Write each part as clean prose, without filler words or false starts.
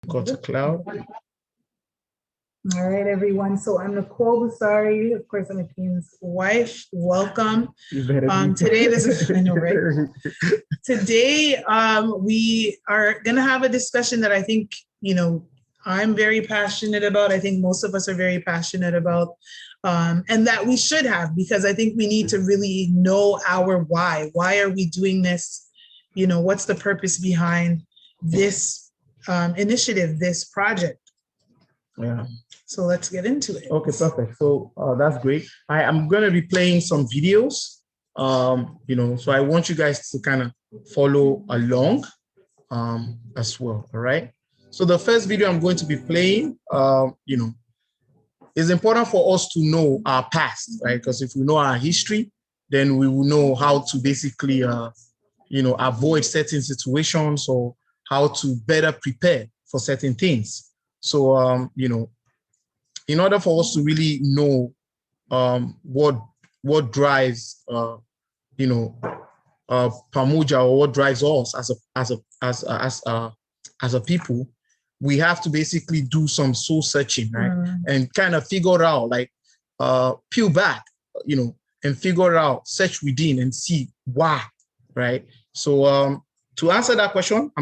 Go to cloud. All right, everyone. So I'm Nicole Busari. Of course, I'm Akeem's wife. Welcome. Today, this is, I know, right? Today, we are going to have a discussion that I think, I'm very passionate about. I think most of us are very passionate about, and that we should have, because I think we need to really know our why. Why are we doing this? What's the purpose behind this initiative, this project? Yeah. So let's get into it. Okay, perfect. So that's great. I'm going to be playing some videos, so I want you guys to kind of follow along as well. All right. So the first video I'm going to be playing, is important for us to know our past, right? Because if we know our history, then we will know how to basically, avoid certain situations or how to better prepare for certain things. So, in order for us to really know what drives Pamoja, or what drives us as a people, we have to basically do some soul searching, right? And kind of figure out, like, peel back, and figure out, search within and see why, right? So to answer that question,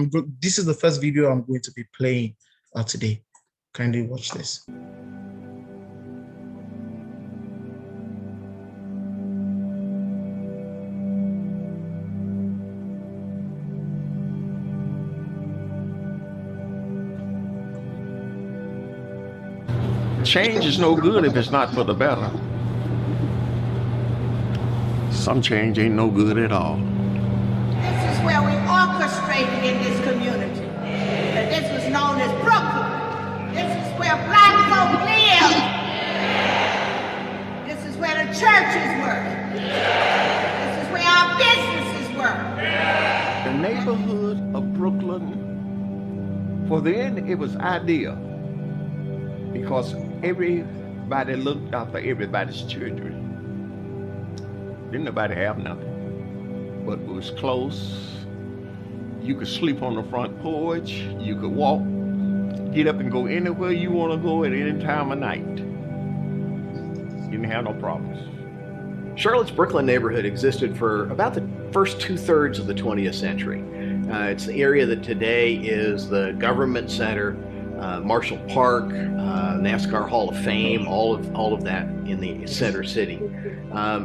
this is the first video I'm going to be playing today. Kindly watch this. Change is no good if it's not for the better. Some change ain't no good at all. This is where we orchestrated in this community. And this was known as Brooklyn. This is where black folk lived. This is where the churches were. This is where our businesses were. The neighborhood of Brooklyn, for then it was ideal, because everybody looked after everybody's children. Didn't nobody have nothing, but it was close. You could sleep on the front porch. You could walk, get up and go anywhere you want to go at any time of night. You didn't have no problems. Charlotte's Brooklyn neighborhood existed for about the first 2/3 of the 20th century. It's the area that today is the government center, Marshall Park, NASCAR Hall of Fame, all of that in the center city.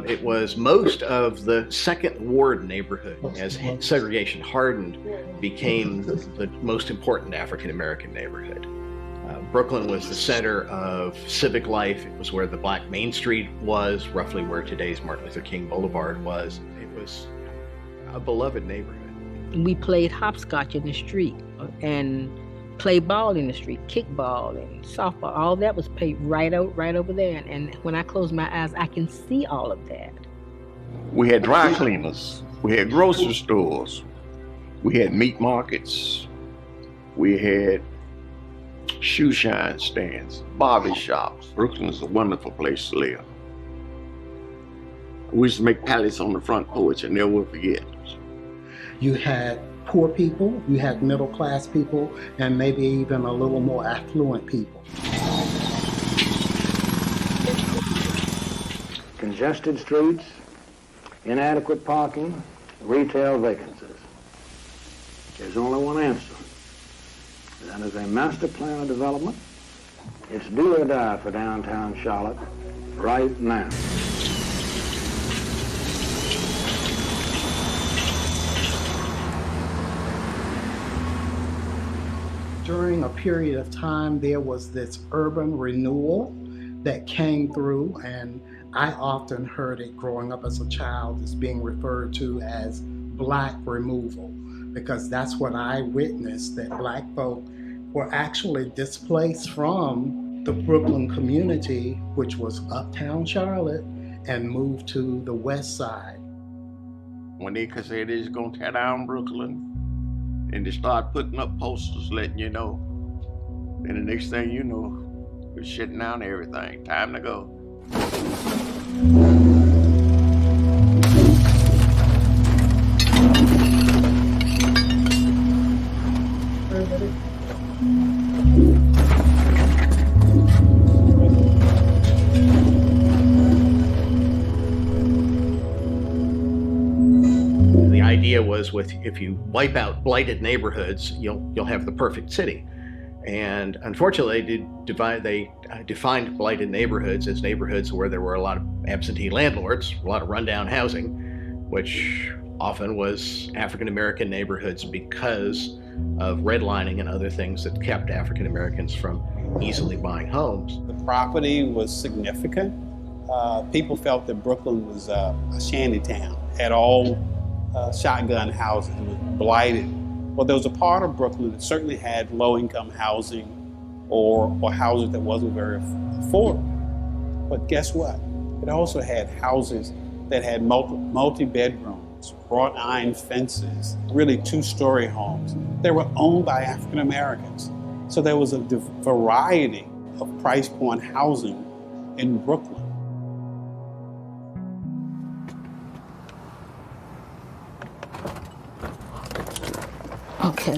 It was most of the Second Ward neighborhood. As segregation hardened, became the most important African American neighborhood. Brooklyn was the center of civic life. It was where the Black Main Street was, roughly where today's Martin Luther King Boulevard was. It was a beloved neighborhood. We played hopscotch in the street and played ball in the street, kickball and softball. All that was played right over there. And when I close my eyes, I can see all of that. We had dry cleaners. We had grocery stores. We had meat markets. We had shoe shine stands, barber shops. Brooklyn is a wonderful place to live. We used to make pallets on the front porch and never forget. You had poor people, you had middle class people, and maybe even a little more affluent people. Congested streets, inadequate parking, retail vacancies. There's only one answer. That is a master plan of development. It's do or die for downtown Charlotte right now. During a period of time, there was this urban renewal that came through, and I often heard it growing up as a child as being referred to as black removal, because that's what I witnessed, that black folk were actually displaced from the Brooklyn community, which was uptown Charlotte, and moved to the west side. When they could say they're gonna tear down Brooklyn, and they start putting up posters letting you know, then the next thing you know, they're shutting down everything. Time to go. idea was if you wipe out blighted neighborhoods, you'll have the perfect city. And unfortunately, they defined blighted neighborhoods as neighborhoods where there were a lot of absentee landlords, a lot of rundown housing, which often was African American neighborhoods because of redlining and other things that kept African Americans from easily buying homes. The property was significant. People felt that Brooklyn was a shanty town, had all shotgun houses, it was blighted. Well, there was a part of Brooklyn that certainly had low-income housing or housing that wasn't very affordable. But guess what? It also had houses that had multi-bedrooms, wrought iron fences, really two-story homes. They were owned by African Americans. So there was a variety of price point housing in Brooklyn. Okay.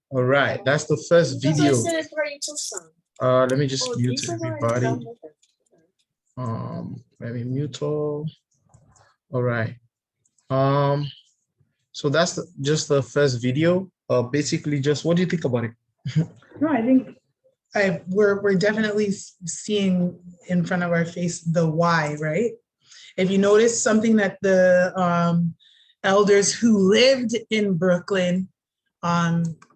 All right, that's the first video. Let me just mute everybody. Let me mute all. All right. So that's just the first video. Basically, just what do you think about it? No, I think we're definitely seeing in front of our face the why, right? If you notice something that the elders who lived in Brooklyn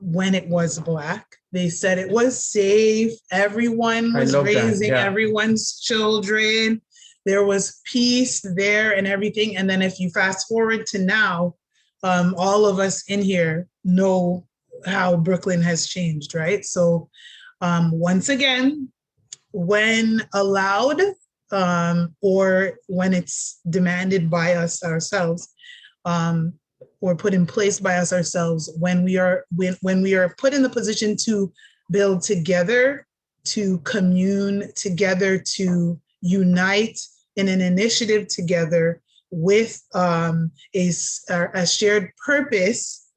when it was Black, they said it was safe. Everyone was raising everyone's children. There was peace there and everything. And then if you fast forward to now, all of us in here know how Brooklyn has changed, right? So once again, when allowed or when it's demanded by us ourselves, or put in place by us ourselves, when we are put in the position to build together, to commune together, to unite in an initiative together with a shared purpose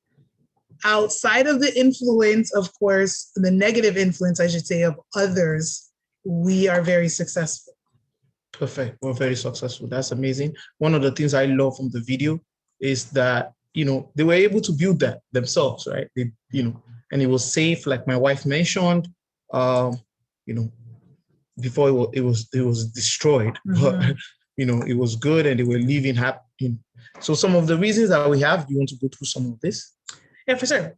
outside of the influence, of course, the negative influence, I should say, of others, we are very successful. Perfect. We're very successful. That's amazing. One of the things I love from the video is that, they were able to build that themselves, right? And it was safe, like my wife mentioned, before it was destroyed, but it was good and they were living happy. So some of the reasons that we have, do you want to go through some of this? Yeah, for sure.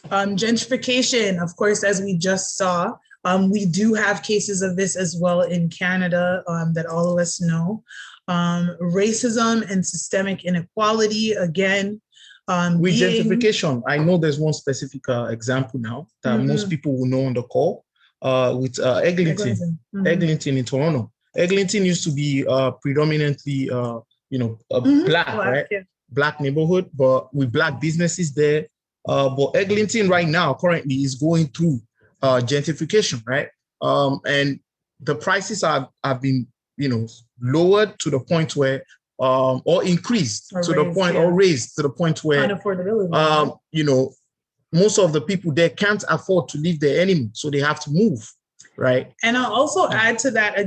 Gentrification, of course, as we just saw, we do have cases of this as well in Canada that all of us know. Racism and systemic inequality, again. With gentrification, I know there's one specific example now that most people will know on the call with Eglinton. Eglinton in Toronto. Eglinton used to be predominantly, Black, right? Yeah. Black neighborhood, but with Black businesses there. But Eglinton right now currently is going through gentrification, right? And the prices have been, lowered to the point where, or increased or to raised, the point, or raised to the point where, unaffordability. Most of the people there can't afford to live there anymore, so they have to move, right? And I'll also add to that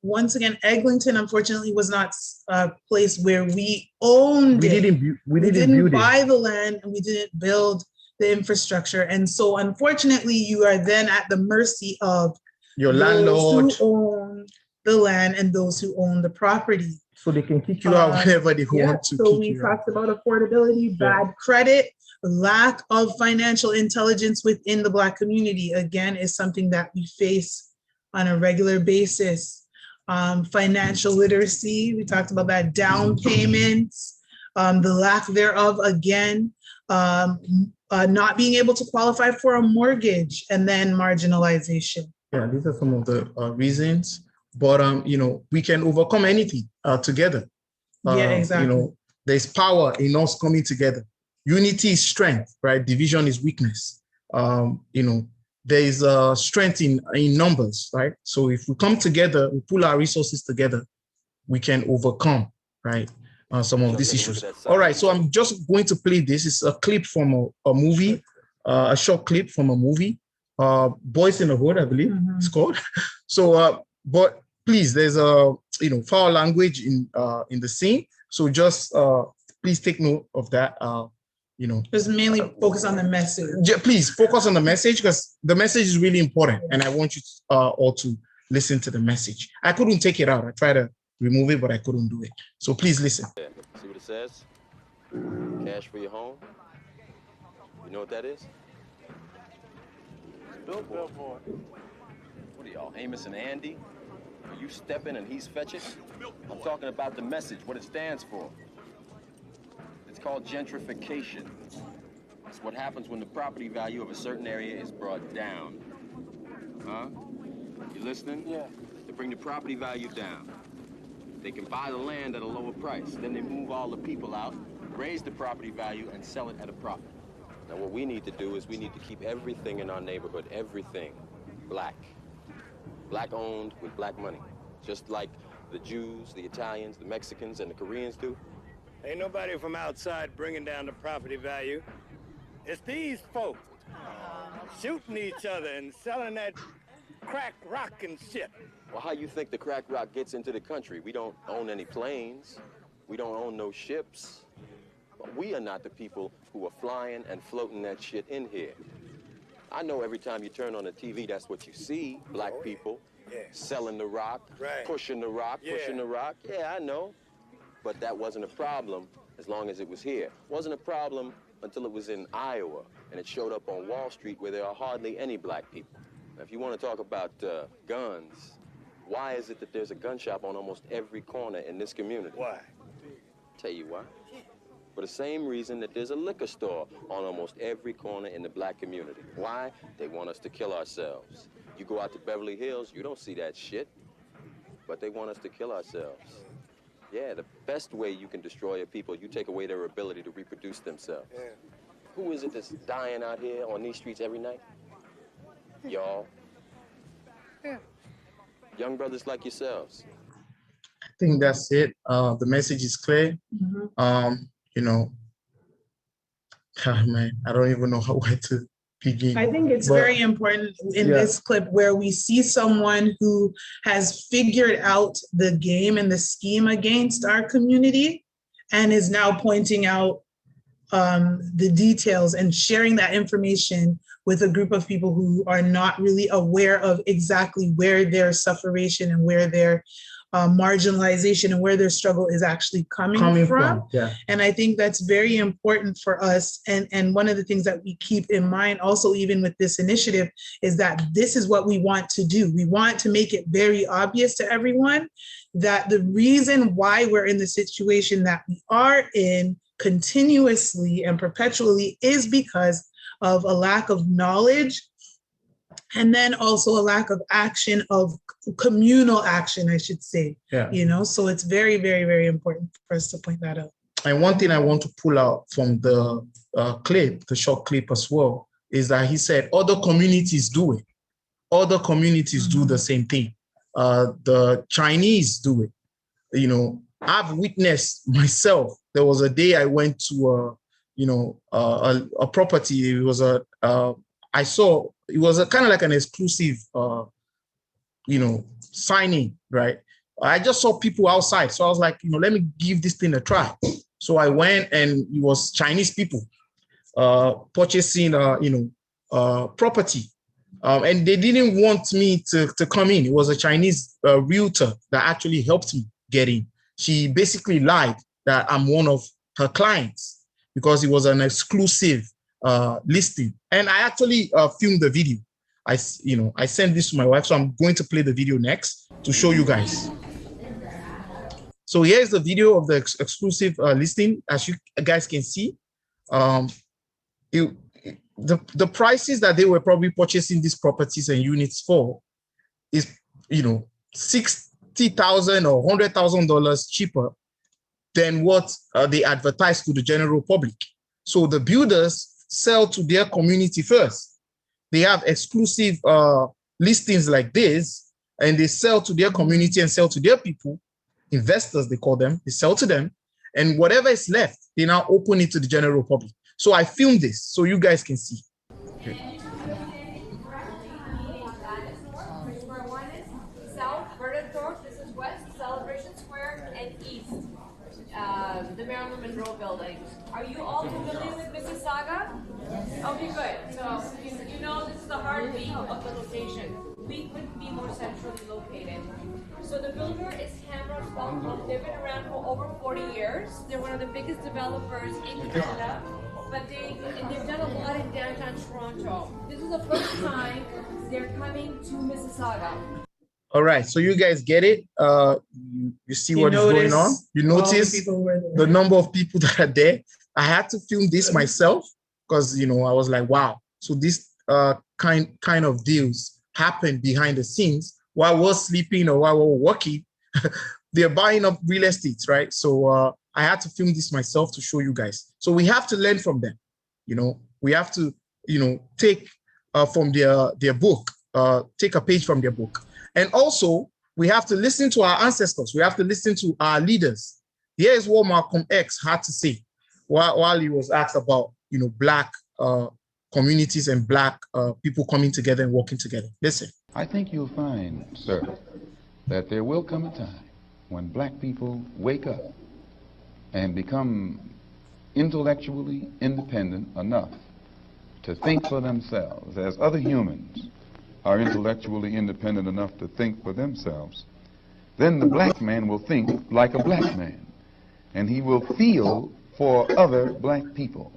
once again, Eglinton unfortunately was not a place where we owned it. We didn't buy the land and we didn't build the infrastructure. And so unfortunately, you are then at the mercy of your landlord who own the land and those who own the property. So they can kick you out whenever they want to. So we talked about affordability, bad credit, lack of financial intelligence within the Black community, again, is something that we face on a regular basis. Financial literacy, we talked about that, down payments, the lack thereof, again, not being able to qualify for a mortgage, and then marginalization. Yeah, these are some of the reasons, but we can overcome anything together. Yeah, exactly. There's power in us coming together. Unity is strength, right? Division is weakness. There is strength in numbers, right? So if we come together, we pull our resources together, we can overcome, right? Some of these issues. All right, so I'm just going to play this. It's a clip from a movie, a short clip from a movie, Boys in the Hood, I believe it's called. So, but please, there's a foul language in the scene. So just please take note of that. You know, just mainly focus on the message. Please focus on the message, because the message is really important, and I want you all to listen to the message. I couldn't take it out. I tried to remove it, but I couldn't do it. So please listen. See what it says? Cash for your home. You know what that is? Billboard. What are y'all, Amos and Andy? Are you stepping and he's fetching? I'm talking about the message, what it stands for. It's called gentrification. It's what happens when the property value of a certain area is brought down. Huh? You listening? Yeah. They bring the property value down. They can buy the land at a lower price. Then they move all the people out, raise the property value, and sell it at a profit. Now what we need to do is we need to keep everything in our neighborhood, everything, black. Black owned with black money. Just like the Jews, the Italians, the Mexicans, and the Koreans do. Ain't nobody from outside bringing down the property value. It's these folks shooting each other and selling that crack rock and shit. Well, how you think the crack rock gets into the country? We don't own any planes. We don't own no ships. But we are not the people who are flying and floating that shit in here. I know every time you turn on the TV, that's what you see. Black people selling the rock, pushing the rock, pushing the rock. Yeah, I know. But that wasn't a problem as long as it was here. It wasn't a problem until it was in Iowa, and it showed up on Wall Street where there are hardly any black people. Now, if you want to talk about guns, why is it that there's a gun shop on almost every corner in this community? Why? Tell you why. For the same reason that there's a liquor store on almost every corner in the black community. Why? They want us to kill ourselves. You go out to Beverly Hills, you don't see that shit, but they want us to kill ourselves. Yeah, the best way you can destroy a people, you take away their ability to reproduce themselves. Yeah. Who is it that's dying out here on these streets every night? Y'all. Yeah. Young brothers like yourselves. I think that's it. The message is clear. You know, man, I don't even know where to begin. I think it's very important in this clip where we see someone who has figured out the game and the scheme against our community and is now pointing out the details and sharing that information with a group of people who are not really aware of exactly where their sufferation and where their marginalization and where their struggle is actually coming from. Yeah. And I think that's very important for us. And one of the things that we keep in mind also, even with this initiative, is that this is what we want to do. We want to make it very obvious to everyone that the reason why we're in the situation that we are in continuously and perpetually is because of a lack of knowledge, and then also a lack of action, of communal action, I should say. Yeah. You know, so it's very, very, very important for us to point that out. And one thing I want to pull out from the clip, the short clip as well, is that he said other communities do it. Other communities do the same thing. The Chinese do it. You know, I've witnessed myself. There was a day I went to a property. It was I saw it was a kind of like an exclusive signing, right? I just saw people outside, so I was like, let me give this thing a try. So I went, and it was Chinese people purchasing property, and they didn't want me to come in. It was a Chinese realtor that actually helped me get in. She basically lied that I'm one of her clients because it was an exclusive listing. And I actually filmed the video. I sent this to my wife, so I'm going to play the video next to show you guys. So here's the video of the exclusive listing. As you guys can see, the prices that they were probably purchasing these properties and units for is, $60,000 or $100,000 cheaper than what they advertise to the general public. So the builders sell to their community first. They have exclusive listings like this, and they sell to their community and sell to their people, investors they call them. They sell to them, and whatever is left, they now open it to the general public. So I filmed this so you guys can see. Okay. South, Vernon Thorpe, this is west, Celebration Square, and east. buildings. Are you all familiar with Mississauga? Okay, good. So you know this is the heartbeat of the location. We couldn't be more centrally located. So the builder is Hammer Club. They've been around for over 40 years. They're one of the biggest developers in Canada, but they've done a lot in downtown Toronto. This is the first time they're coming to Mississauga. All right, so you guys get it. You see what is going on. You notice the number of people that are there. I had to film this myself because I was like, wow. So this kind of deals happen behind the scenes while we're sleeping or while we're working. They're buying up real estate, right? So I had to film this myself to show you guys. So we have to learn from them. We have to take from their book, take a page from their book. And also, we have to listen to our ancestors. We have to listen to our leaders. Here is what Malcolm X had to say while he was asked about, Black communities and Black people coming together and working together. Listen. I think you'll find, sir, that there will come a time when Black people wake up and become intellectually independent enough to think for themselves as other humans are intellectually independent enough to think for themselves. Then the Black man will think like a Black man, and he will feel for other Black people.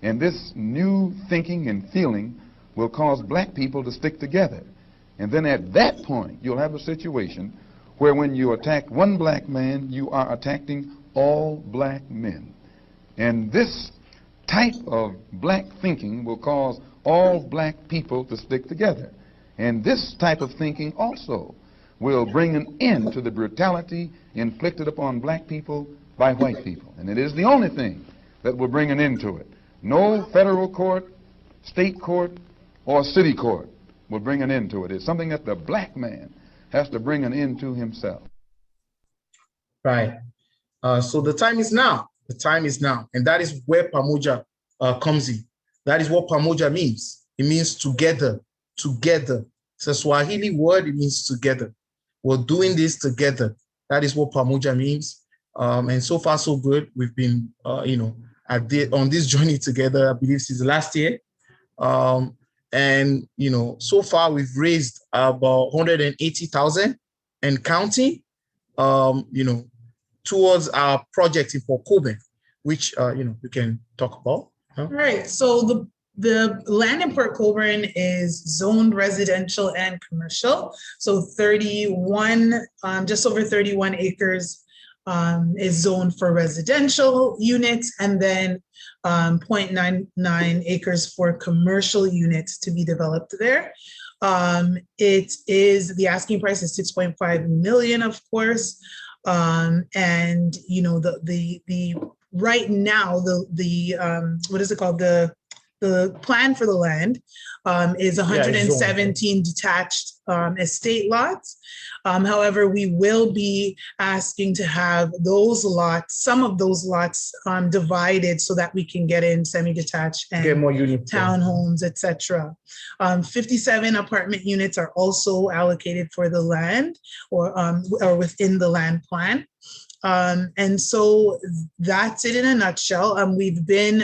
And this new thinking and feeling will cause Black people to stick together. And then at that point, you'll have a situation where when you attack one Black man, you are attacking all Black men. And this type of Black thinking will cause all Black people to stick together. And this type of thinking also will bring an end to the brutality inflicted upon Black people by white people. And it is the only thing that will bring an end to it. No federal court, state court, or city court will bring an end to it. It's something that the Black man has to bring an end to himself. Right. So the time is now. The time is now. And that is where Pamoja comes in. That is what Pamoja means. It means together. Together. It's a Swahili word. It means together. We're doing this together. That is what Pamoja means. And so far, so good. We've been, on this journey together, I believe since last year. And, so far we've raised about 180,000 and counting, towards our project in Port Colborne, which, we can talk about. Huh? Right. So the land in Port Colborne is zoned residential and commercial. So 31, just over 31 acres is zoned for residential units, and then 0.99 acres for commercial units to be developed there. It is, the asking price is 6.5 million, of course. And the right now, what is it called? The plan for the land is 117 detached estate lots. However, we will be asking to have those lots, some of those lots divided so that we can get in semi-detached and get more units, townhomes, etc. 57 apartment units are also allocated for the land or within the land plan. And so that's it in a nutshell. We've been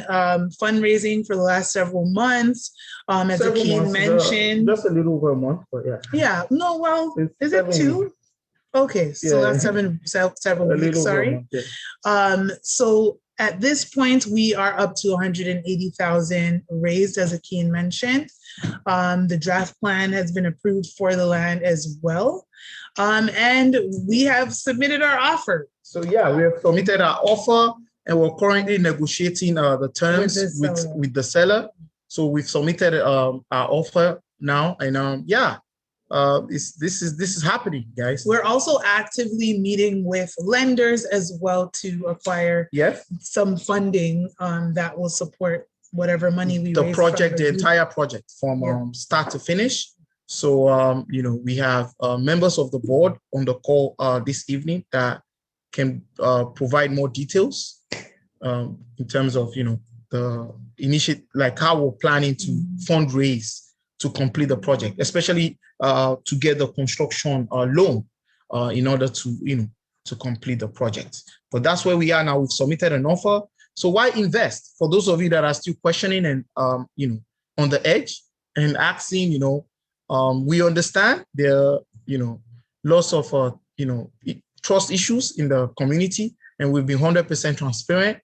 fundraising for the last several months. As Akeem mentioned. Just a little over a month, but yeah. Yeah, no, well, is it 2? Okay, so that's several weeks, sorry. So at this point, we are up to 180,000 raised, as Akeem mentioned. The draft plan has been approved for the land as well. And we have submitted our offer. So yeah, we have submitted our offer and we're currently negotiating the terms with the seller. So we've submitted our offer now, and this is happening, guys. We're also actively meeting with lenders as well to acquire some funding that will support whatever money we raise. The entire project from start to finish. So we have members of the board on the call this evening that can provide more details in terms of the initiative, like how we're planning to fundraise to complete the project, especially to get the construction loan in order to to complete the project. But that's where we are now. We've submitted an offer. So why invest? For those of you that are still questioning and on the edge and asking, we understand there are lots of trust issues in the community, and we've been 100% transparent.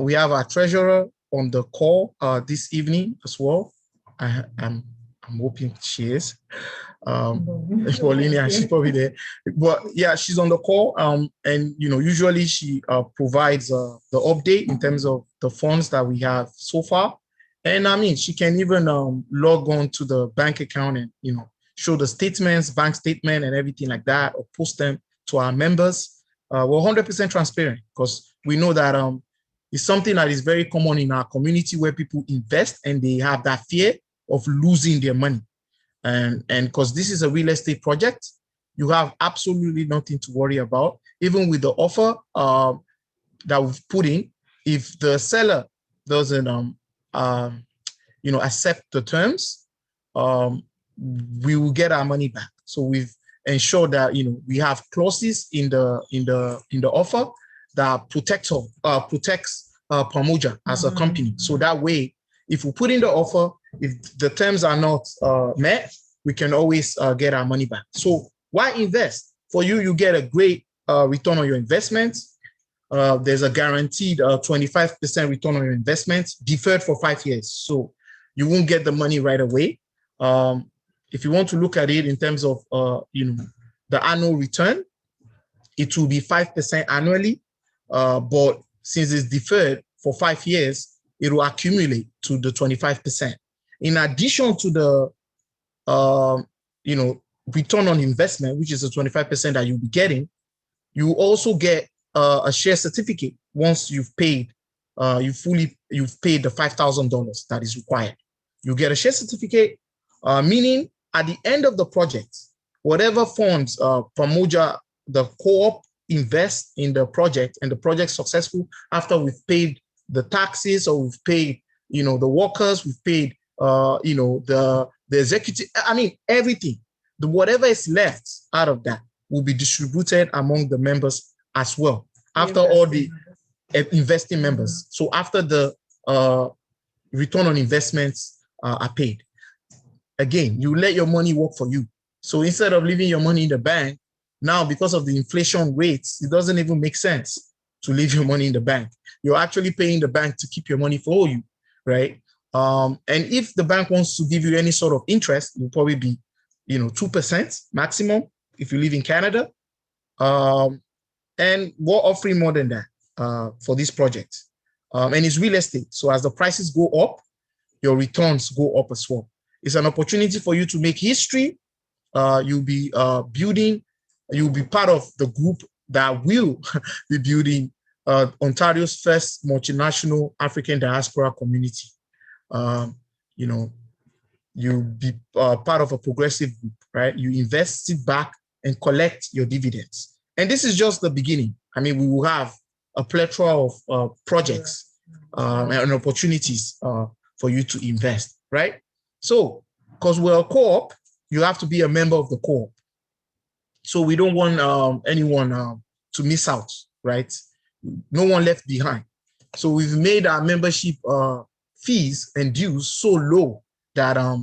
We have our treasurer on the call this evening as well. I'm hoping she is. Paulina, she's probably there, but yeah, she's on the call. And usually she provides the update in terms of the funds that we have so far. And I mean, she can even log on to the bank account and show the statements, bank statement, and everything like that, or post them to our members. We're 100% transparent because we know that it's something that is very common in our community where people invest and they have that fear of losing their money. And because this is a real estate project, you have absolutely nothing to worry about. Even with the offer that we've put in, if the seller doesn't accept the terms, we will get our money back. So we've ensured that we have clauses in the offer that protects Pamoja as a company. So that way, if we put in the offer, if the terms are not met, we can always get our money back. So why invest? For you, you get a great return on your investments. There's a guaranteed 25% return on your investments, deferred for 5 years. So you won't get the money right away. If you want to look at it in terms of the annual return, it will be 5% annually. But since it's deferred for 5 years, it will accumulate to the 25%. In addition to the return on investment, which is the 25% that you'll be getting, you also get a share certificate once you've paid the $5,000 that is required. You get a share certificate, meaning at the end of the project, whatever funds Pamoja, the co-op, invest in the project and the project successful after we've paid the taxes or we've paid the workers, we've paid the executive, I mean everything, whatever is left out of that will be distributed among the members as well after all the investing members. So after the return on investments are paid, again, you let your money work for you. So instead of leaving your money in the bank, now because of the inflation rates, it doesn't even make sense to leave your money in the bank. You're actually paying the bank to keep your money for you, right? And if the bank wants to give you any sort of interest, it will probably be 2% maximum if you live in Canada. And we're offering more than that for this project. And it's real estate. So as the prices go up, your returns go up as well. It's an opportunity for you to make history. You'll be you'll be part of the group that will be building Ontario's first multinational African diaspora community. You'll be part of a progressive group, right? You invest, sit back, and collect your dividends. And this is just the beginning. I mean, we will have a plethora of projects and opportunities for you to invest, right? So, because we're a co-op, you have to be a member of the co-op. So we don't want anyone to miss out, right? No one left behind. So we've made our membership fees and dues so low that a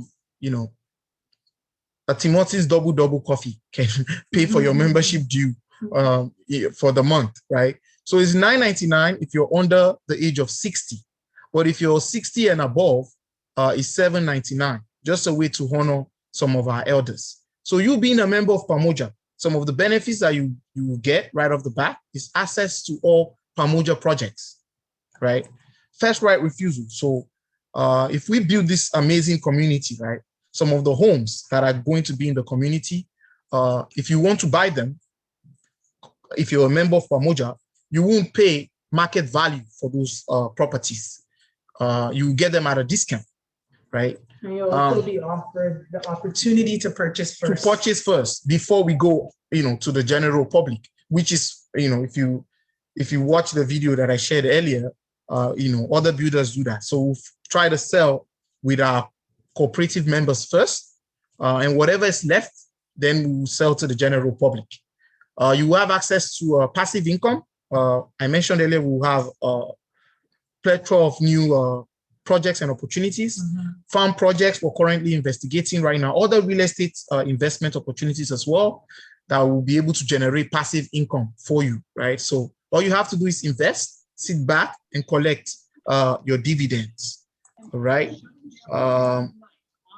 Tim Hortons double coffee can pay for your membership due for the month, right? So it's $9.99 if you're under the age of 60, but if you're 60 and above, it's $7.99. Just a way to honor some of our elders. So you being a member of Pamoja, some of the benefits that you get right off the bat is access to all Pamoja projects, right? First right refusal. So if we build this amazing community, right, some of the homes that are going to be in the community, if you want to buy them, if you're a member of Pamoja, you won't pay market value for those properties. You get them at a discount, right? And you'll also be offered the opportunity to purchase first. To purchase first before we go, to the general public, which is, if you watch the video that I shared earlier, other builders do that. So we'll try to sell with our cooperative members first, and whatever is left, then we'll sell to the general public. You have access to passive income. I mentioned earlier we'll have plethora of new projects and opportunities. Farm projects we're currently investigating right now, other real estate investment opportunities as well that will be able to generate passive income for you, right? So all you have to do is invest, sit back, and collect your dividends, all right?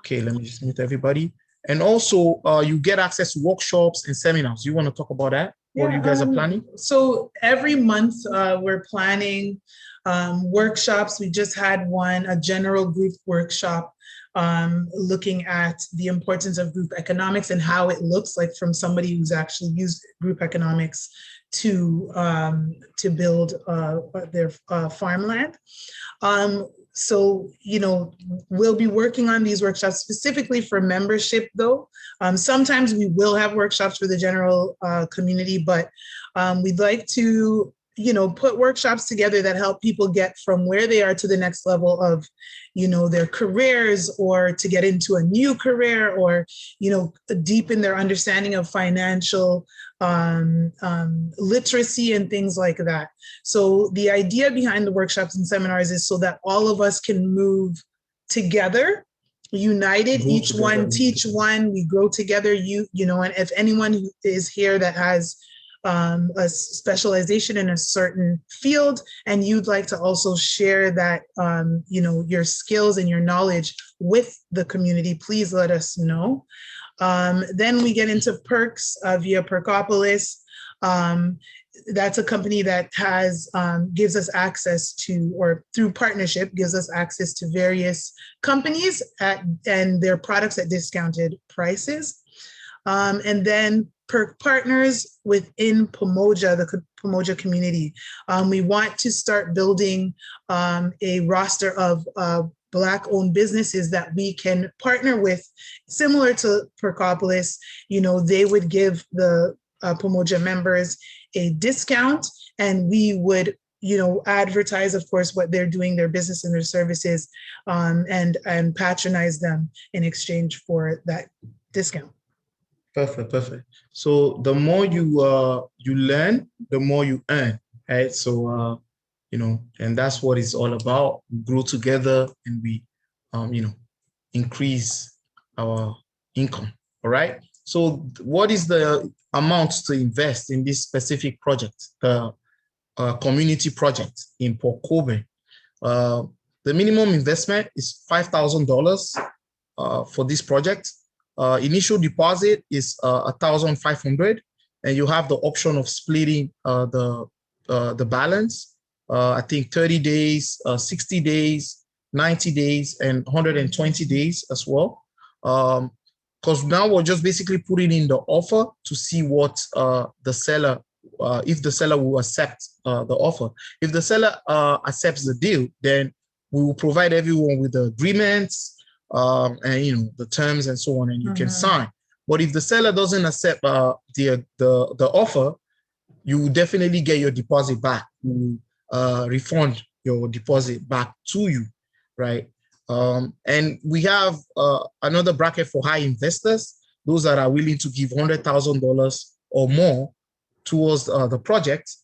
Okay, let me just mute everybody. And also, you get access to workshops and seminars. You want to talk about that? What you guys are planning? So every month we're planning workshops. We just had one, a general group workshop looking at the importance of group economics and how it looks like from somebody who's actually used group economics to build their farmland. So, you know, we'll be working on these workshops specifically for membership, though. Sometimes we will have workshops for the general community, but we'd like to, you know, put workshops together that help people get from where they are to the next level of, you know, their careers, or to get into a new career, or, you know, deepen their understanding of financial literacy and things like that. So the idea behind the workshops and seminars is so that all of us can move together, united, each one teach one, we grow together, you know, and if anyone who is here that has a specialization in a certain field and you'd like to also share that, you know, your skills and your knowledge with the community, please let us know. Then we get into Perks via Perkopolis. That's a company that has gives us access to, or through partnership, gives us access to various companies and their products at discounted prices. And then Perk Partners within Pamoja, the Pamoja community. We want to start building a roster of Black-owned businesses that we can partner with, similar to Perkopolis. You know, they would give the Pamoja members a discount, and we would, you know, advertise, of course, what they're doing, their business and their services, and patronize them in exchange for that discount. Perfect, perfect. So the more you you learn, the more you earn, right? So you know, and that's what it's all about. We grow together and we you know, increase our income. All right. So what is the amount to invest in this specific project, the community project in Port Colborne? The minimum investment is $5,000 for this project. Initial deposit is $1,500, and you have the option of splitting the balance. I think 30 days, 60 days, 90 days, and 120 days as well. Because now we're just basically putting in the offer to see what the seller, if the seller will accept the offer. If the seller accepts the deal, then we will provide everyone with the agreements, and you know, the terms and so on, and you can sign. But if the seller doesn't accept the offer, you will definitely get your deposit back. We will refund your deposit back to you, right? And we have another bracket for high investors, those that are willing to give $100,000 or more towards the project.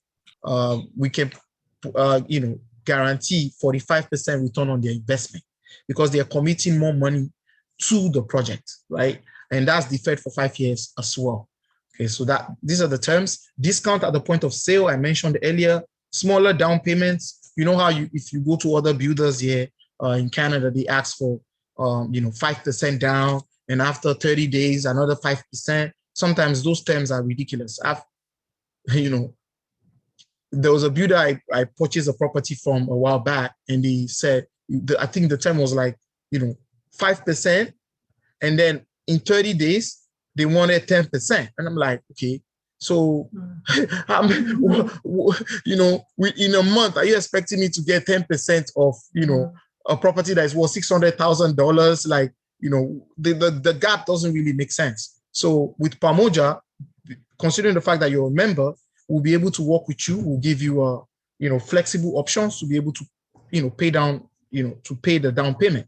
We can, you know, guarantee 45% return on their investment, because they are committing more money to the project, right? And that's deferred for 5 years as well. Okay, so these are the terms. Discount at the point of sale, I mentioned earlier. Smaller down payments. You know how if you go to other builders here in Canada, they ask for you know, 5% down, and after 30 days, another 5%. Sometimes those terms are ridiculous. You know, there was a builder I purchased a property from a while back, and they said, I think the term was like, you know, 5%, and then in 30 days they wanted 10%, and I'm like, okay, so you know, in a month, are you expecting me to get 10% of, you know, a property that is worth $600,000? Like, you know, the gap doesn't really make sense. So with Pamoja, considering the fact that you're a member, we'll be able to work with you. We'll give you you know, flexible options to be able to, you know, pay down, you know, to pay the down payment.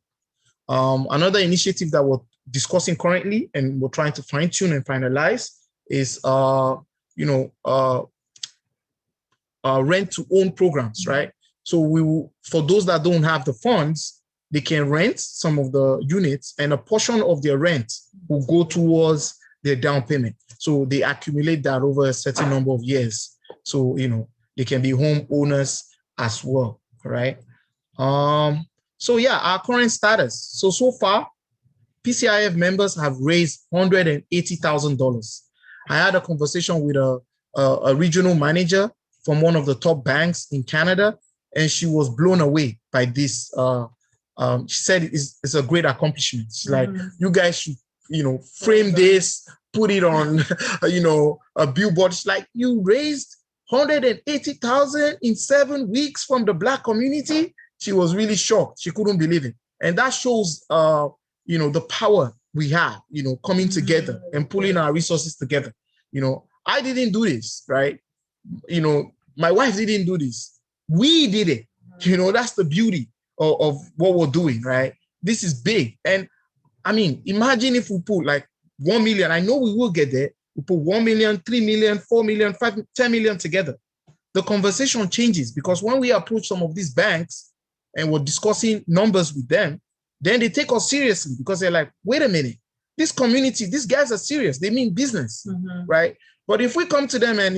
Another initiative that we're discussing currently and we're trying to fine tune and finalize is, you know, rent to own programs, right? So for those that don't have the funds, they can rent some of the units, and a portion of their rent will go towards their down payment. So they accumulate that over a certain number of years. So, they can be homeowners as well, right? So yeah, our current status. So far, PCIF members have raised $180,000. I had a conversation with a regional manager from one of the top banks in Canada, and she was blown away by this. She said it's a great accomplishment. She's like, you guys should, frame this, put it on, a billboard. She's like, you raised 180,000 in 7 weeks from the Black community. She was really shocked. She couldn't believe it. And that shows, the power we have, coming together and pulling our resources together. I didn't do this, right? My wife didn't do this. We did it. That's the beauty of what we're doing, right? This is big. And I mean, imagine if we put like 1 million. I know we will get there. We put 1 million, 3 million, 4 million, 5, 10 million together. The conversation changes, because when we approach some of these banks and we're discussing numbers with them, then they take us seriously, because they're like, wait a minute, this community, these guys are serious. They mean business, right? But if we come to them and,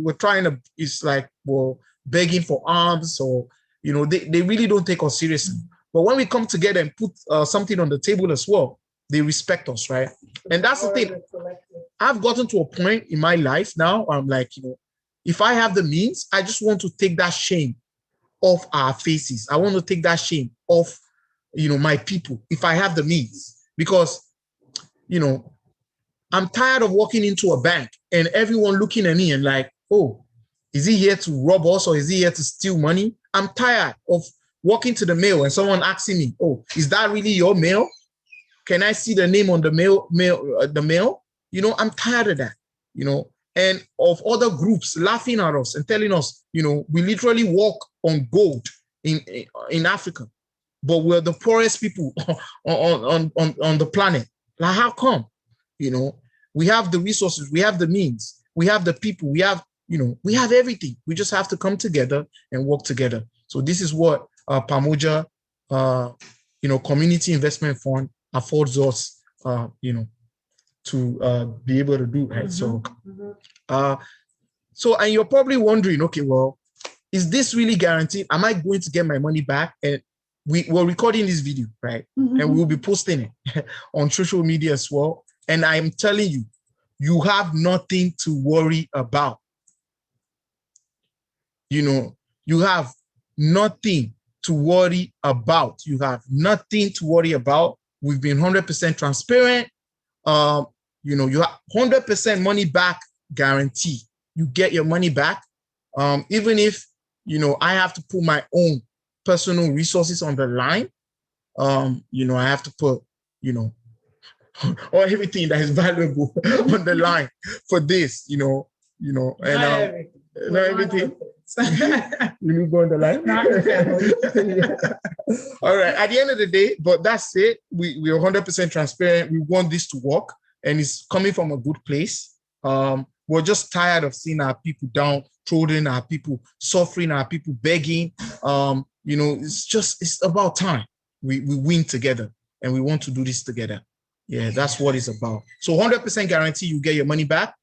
we're trying to, it's like, well, begging for arms, or, they really don't take us seriously. But when we come together and put something on the table as well, they respect us, right? And that's the thing. I've gotten to a point in my life now, I'm like, if I have the means, I just want to take that shame off our faces. I want to take that shame off, my people, if I have the means. Because, I'm tired of walking into a bank and everyone looking at me and like, oh, is he here to rob us, or is he here to steal money? I'm tired of walking to the mail and someone asking me, oh, is that really your mail? Can I see the name on the mail? I'm tired of that, and of other groups laughing at us and telling us, we literally walk on gold in Africa, but we're the poorest people on the planet. Like, how come? We have the resources, we have the means, we have the people, we have everything. We just have to come together and work together. So this is what Pamoja, Community Investment Fund affords us, to be able to do, right? So and you're probably wondering, okay, well, is this really guaranteed? Am I going to get my money back? And we're recording this video, right? And we'll be posting it on social media as well. And I'm telling you, you have nothing to worry about. You have nothing to worry about. You have nothing to worry about. We've been 100% transparent. You have 100% money back guarantee. You get your money back. Even if, I have to put my own personal resources on the line. I have to put, or everything that is valuable on the line for this, and not everything. You go on the line. All right. At the end of the day, but that's it. We're 100% transparent. We want this to work, and it's coming from a good place. We're just tired of seeing our people downtrodden, our people suffering, our people begging. It's about time we win together, and we want to do this together. Yeah, that's what it's about. So 100% guarantee you get your money back.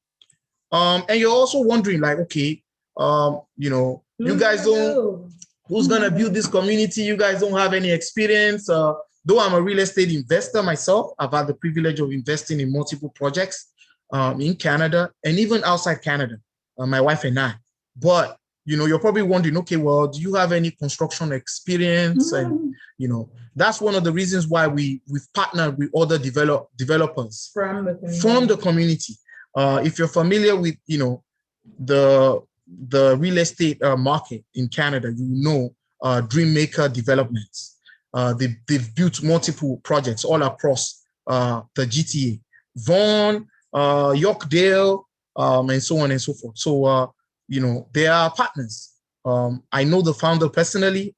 And you're also wondering, like, okay, you guys don't, who's gonna build this community? You guys don't have any experience. Though I'm a real estate investor myself, I've had the privilege of investing in multiple projects in Canada and even outside Canada, my wife and I. But you're probably wondering, okay, well, do you have any construction experience? And that's one of the reasons why we've partnered with other developers from the community. If you're familiar with the real estate market in Canada, Dreammaker Developments. They've built multiple projects all across the GTA, Vaughan, Yorkdale, and so on and so forth. So they are partners. I know the founder personally.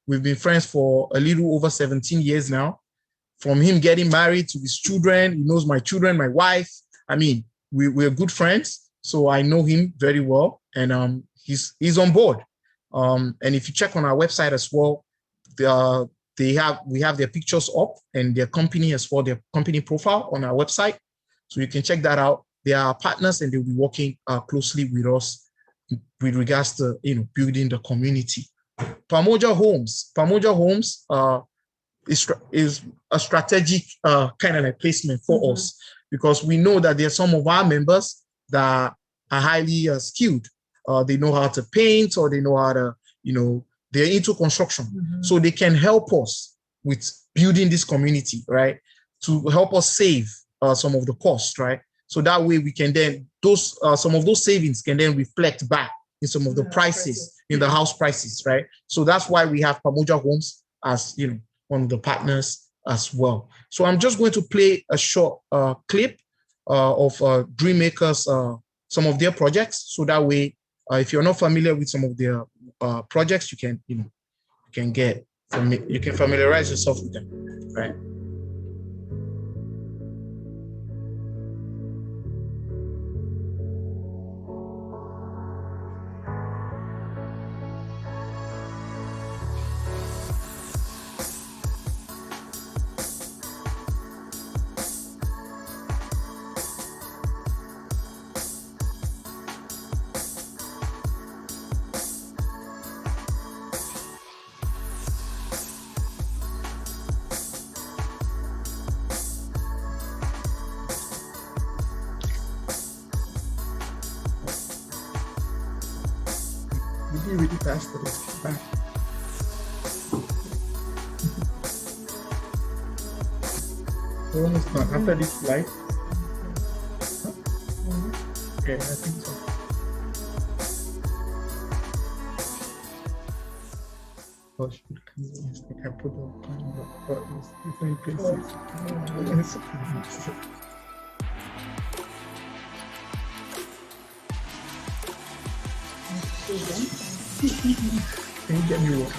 We've been friends for a little over 17 years now. From him getting married to his children, he knows my children, my wife. I mean, we're good friends. So I know him very well, and he's on board. And if you check on our website as well, we have their pictures up and their company as well, their company profile on our website. So you can check that out. They are partners and they'll be working closely with us with regards to building the community. Pamoja Homes is a strategic kind of like placement for us, because we know that there are some of our members that are highly skilled. They know how to paint, or they know how to, they're into construction. So they can help us with building this community, right? To help us save some of the costs, right? So that way we can then, some of those savings can then reflect back in some of the prices, in the house prices, right? So that's why we have Pamoja Homes as, one of the partners as well. So I'm just going to play a short clip of Dreammakers, some of their projects. So that way, if you're not familiar with some of their projects, you can familiarize yourself with them, right? Really fast for this. We're almost done. After this light. Okay, I think so. Oh, should come in. I put the buttons different places. Can you get me one?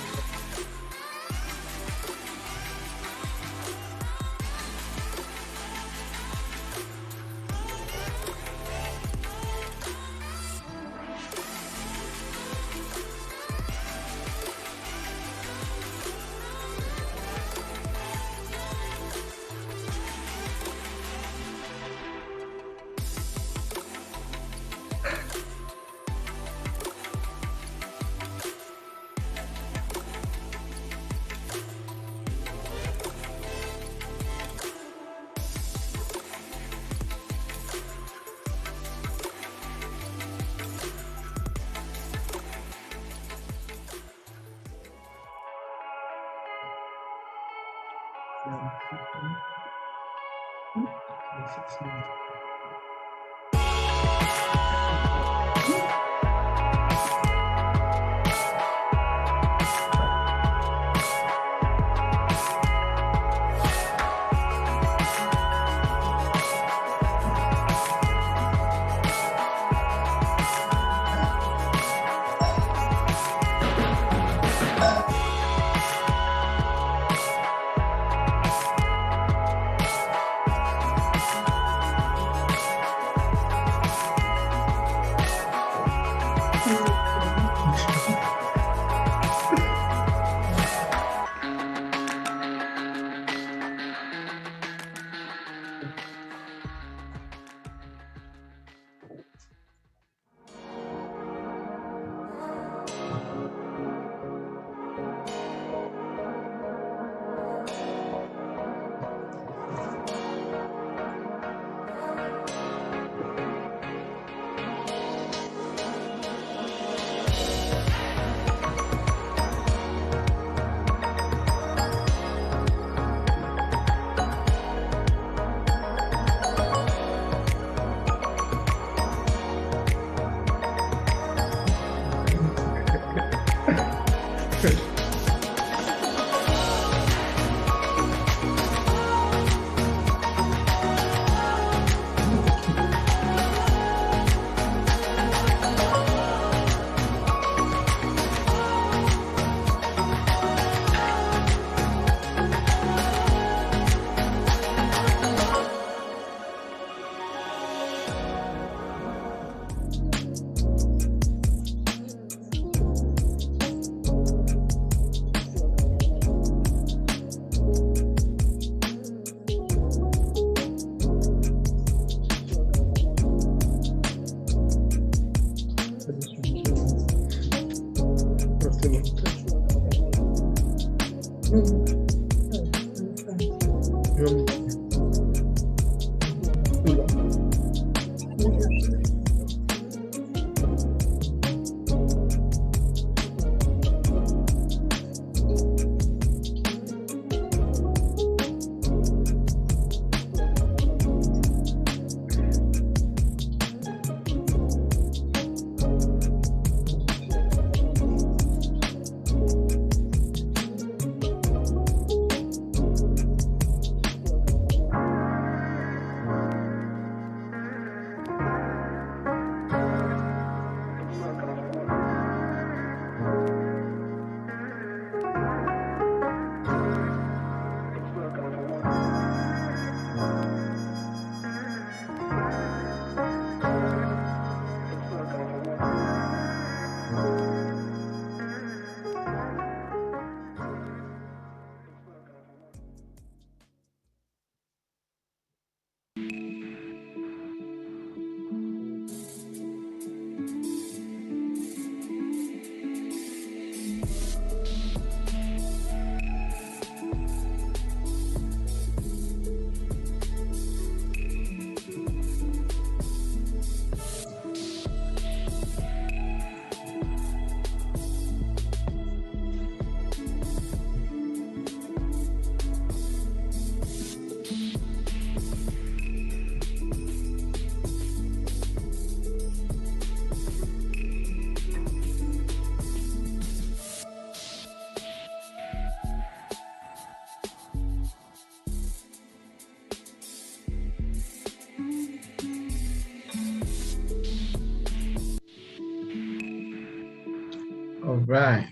All right.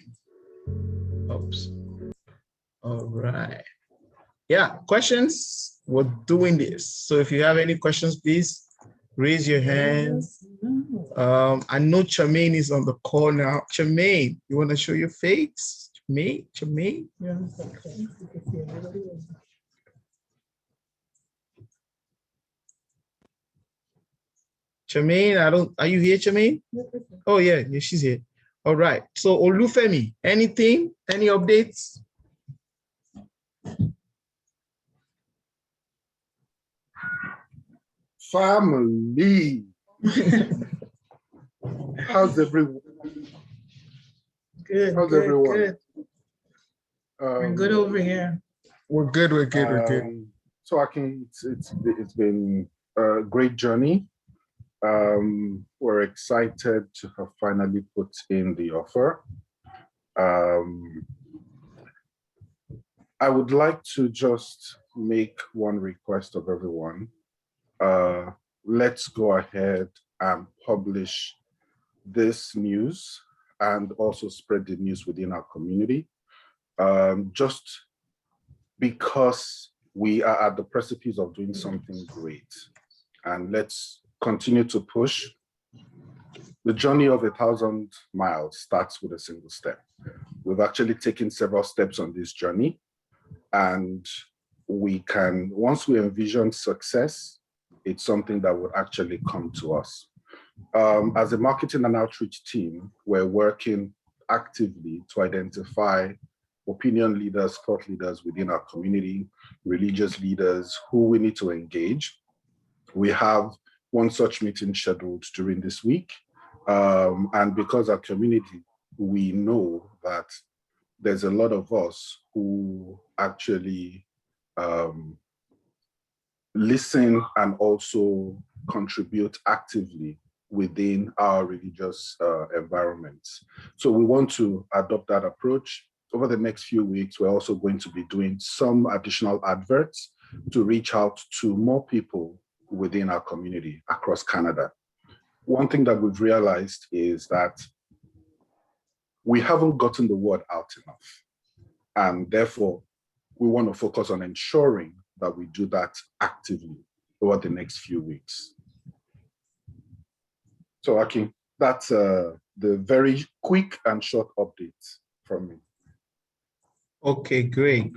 Oops. All right. Yeah, questions? We're doing this. So if you have any questions, please raise your hand. I know Charmaine is on the call now. Charmaine, you want to show your face? Charmaine? Charmaine, are you here, Charmaine? Oh yeah, she's here. All right. So Olufemi, anything? Any updates? Family. How's everyone? Good. How's good, everyone? Good. We're good over here. We're good. We're good. So it's been a great journey. We're excited to have finally put in the offer. I would like to just make one request of everyone. Let's go ahead and publish this news and also spread the news within our community. Just because we are at the precipice of doing something great, and let's continue to push. The journey of 1,000 miles starts with a single step. We've actually taken several steps on this journey, and we can, once we envision success, it's something that would actually come to us. As a marketing and outreach team, we're working actively to identify opinion leaders, thought leaders within our community, religious leaders who we need to engage. We have one such meeting scheduled during this week. And because our community, we know that there's a lot of us who actually listen and also contribute actively within our religious environments. So we want to adopt that approach. Over the next few weeks, we're also going to be doing some additional adverts to reach out to more people within our community across Canada. One thing that we've realized is that we haven't gotten the word out enough. And therefore, we want to focus on ensuring that we do that actively over the next few weeks. So, Akin, that's the very quick and short update from me. Okay, great.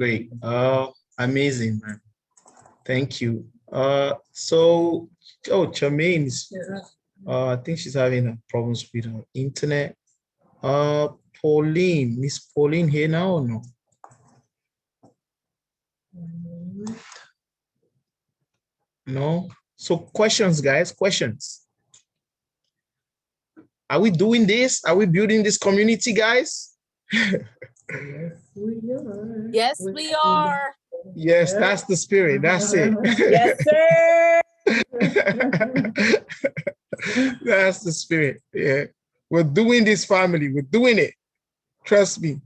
Amazing, man. Thank you. Charmaine's, I think she's having problems with her internet. Pauline, Miss Pauline here now or no? No. So questions, guys, questions. Are we doing this? Are we building this community, guys? Yes, we are. Yes, we are. Yes, that's the spirit. That's it. Yes, sir. That's the spirit. Yeah. We're doing this, family. We're doing it. Trust me.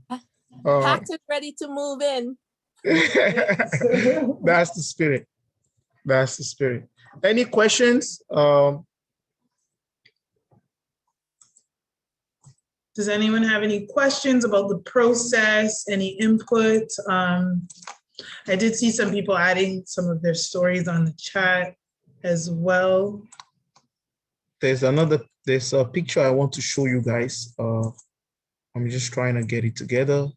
Packed and ready to move in. That's the spirit. That's the spirit. Any questions? Does anyone have any questions about the process, any input? I did see some people adding some of their stories on the chat as well. There's a picture I want to show you guys. I'm just trying to get it together.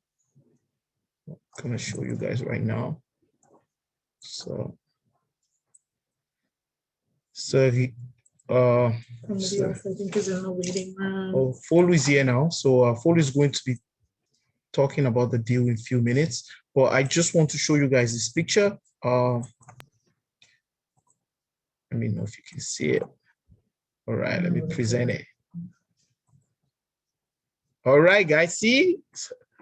I'm gonna show you guys right now. So So Somebody else, I think, is in the waiting room. oh, Folu is here now. So Folu is going to be talking about the deal in a few minutes. But I just want to show you guys this picture. Let me know if you can see it. All right, let me present it. All right, guys, see?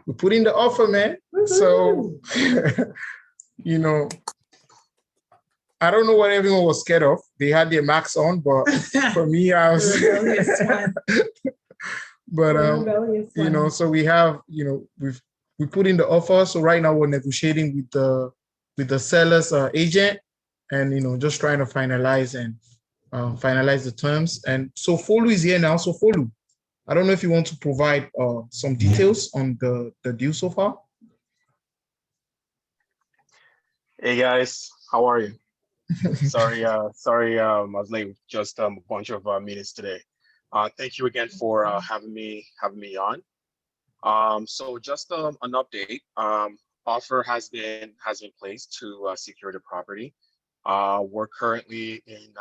We put in the offer, man. So, you know, I don't know what everyone was scared of. They had their max on, but for me, I was. But you know, so we have, you know, we put in the offer. So right now we're negotiating with the seller's agent, and you know, just trying to finalize finalize the terms. And so Folu is here now. So Folu, I don't know if you want to provide some details on the deal so far. Hey guys, how are you? Sorry, I was late. Just a bunch of meetings today. Thank you again for having me on. So just an update. Offer has been placed to secure the property. We're currently in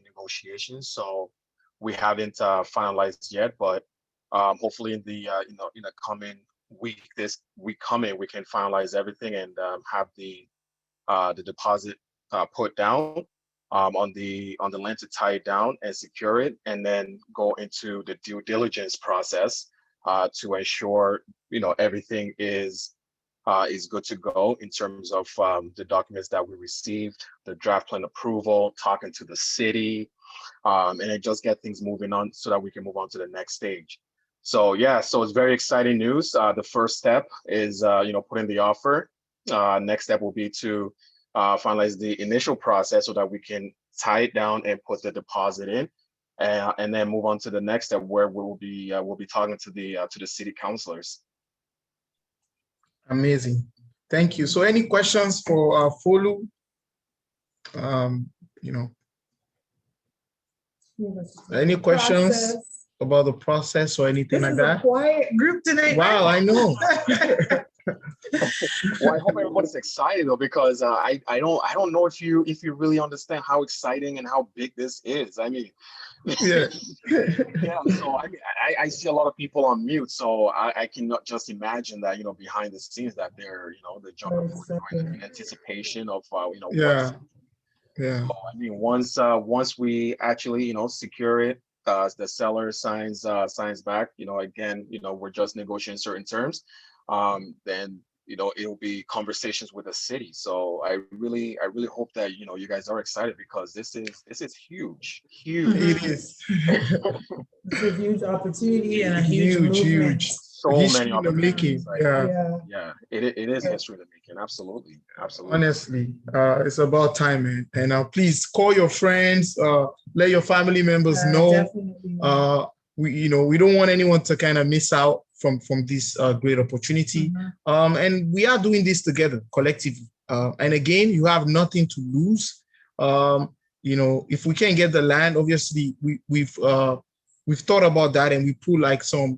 negotiations, so we haven't finalized yet. But hopefully in the in the coming week, we can finalize everything and have the deposit put down on the land to tie it down and secure it, and then go into the due diligence process to ensure everything is good to go in terms of the documents that we received, the draft plan approval, talking to the city, and then just get things moving on so that we can move on to the next stage. So yeah, so it's very exciting news. The first step is putting the offer. Next step will be to finalize the initial process so that we can tie it down and put the deposit in, and then move on to the next step where we'll be talking to the city councilors. Amazing, thank you. So any questions for Folu? Any questions about the process or anything like that? This is a quiet group tonight. Wow, I know. Well, I hope everybody's excited though, because I don't know if you really understand how exciting and how big this is. I mean, yeah. Yeah. So I mean, I see a lot of people on mute, so I cannot just imagine that behind the scenes that they're they're jumping for joy in anticipation of Yeah. Yeah. So, I mean, once we actually secure it, the seller signs back. Again, we're just negotiating certain terms. Then it will be conversations with the city. So I really hope that you guys are excited, because this is huge. It is. It's a huge opportunity and a huge movement. So history many in the making. Yeah, it is history in the making. Absolutely. Honestly, it's about time, man. And please call your friends, let your family members know. Definitely. We don't want anyone to kind of miss out from this great opportunity. And we are doing this together collectively. And again, you have nothing to lose. If we can't get the land, obviously we've thought about that, and we put like some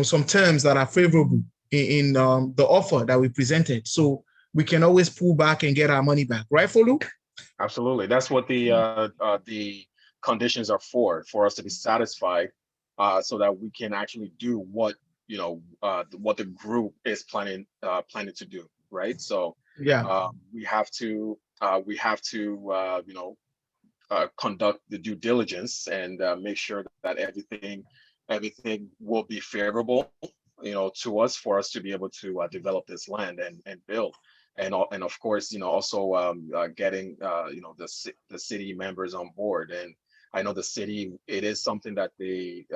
some terms that are favorable in the offer that we presented. So we can always pull back and get our money back, right, Folu? Absolutely. That's what the conditions are for us to be satisfied, so that we can actually do what what the group is planning to do, right? So yeah, we have to conduct the due diligence and make sure that everything will be favorable to us, for us to be able to develop this land and build. And of course, also getting the city members on board. And I know the city, it is something that they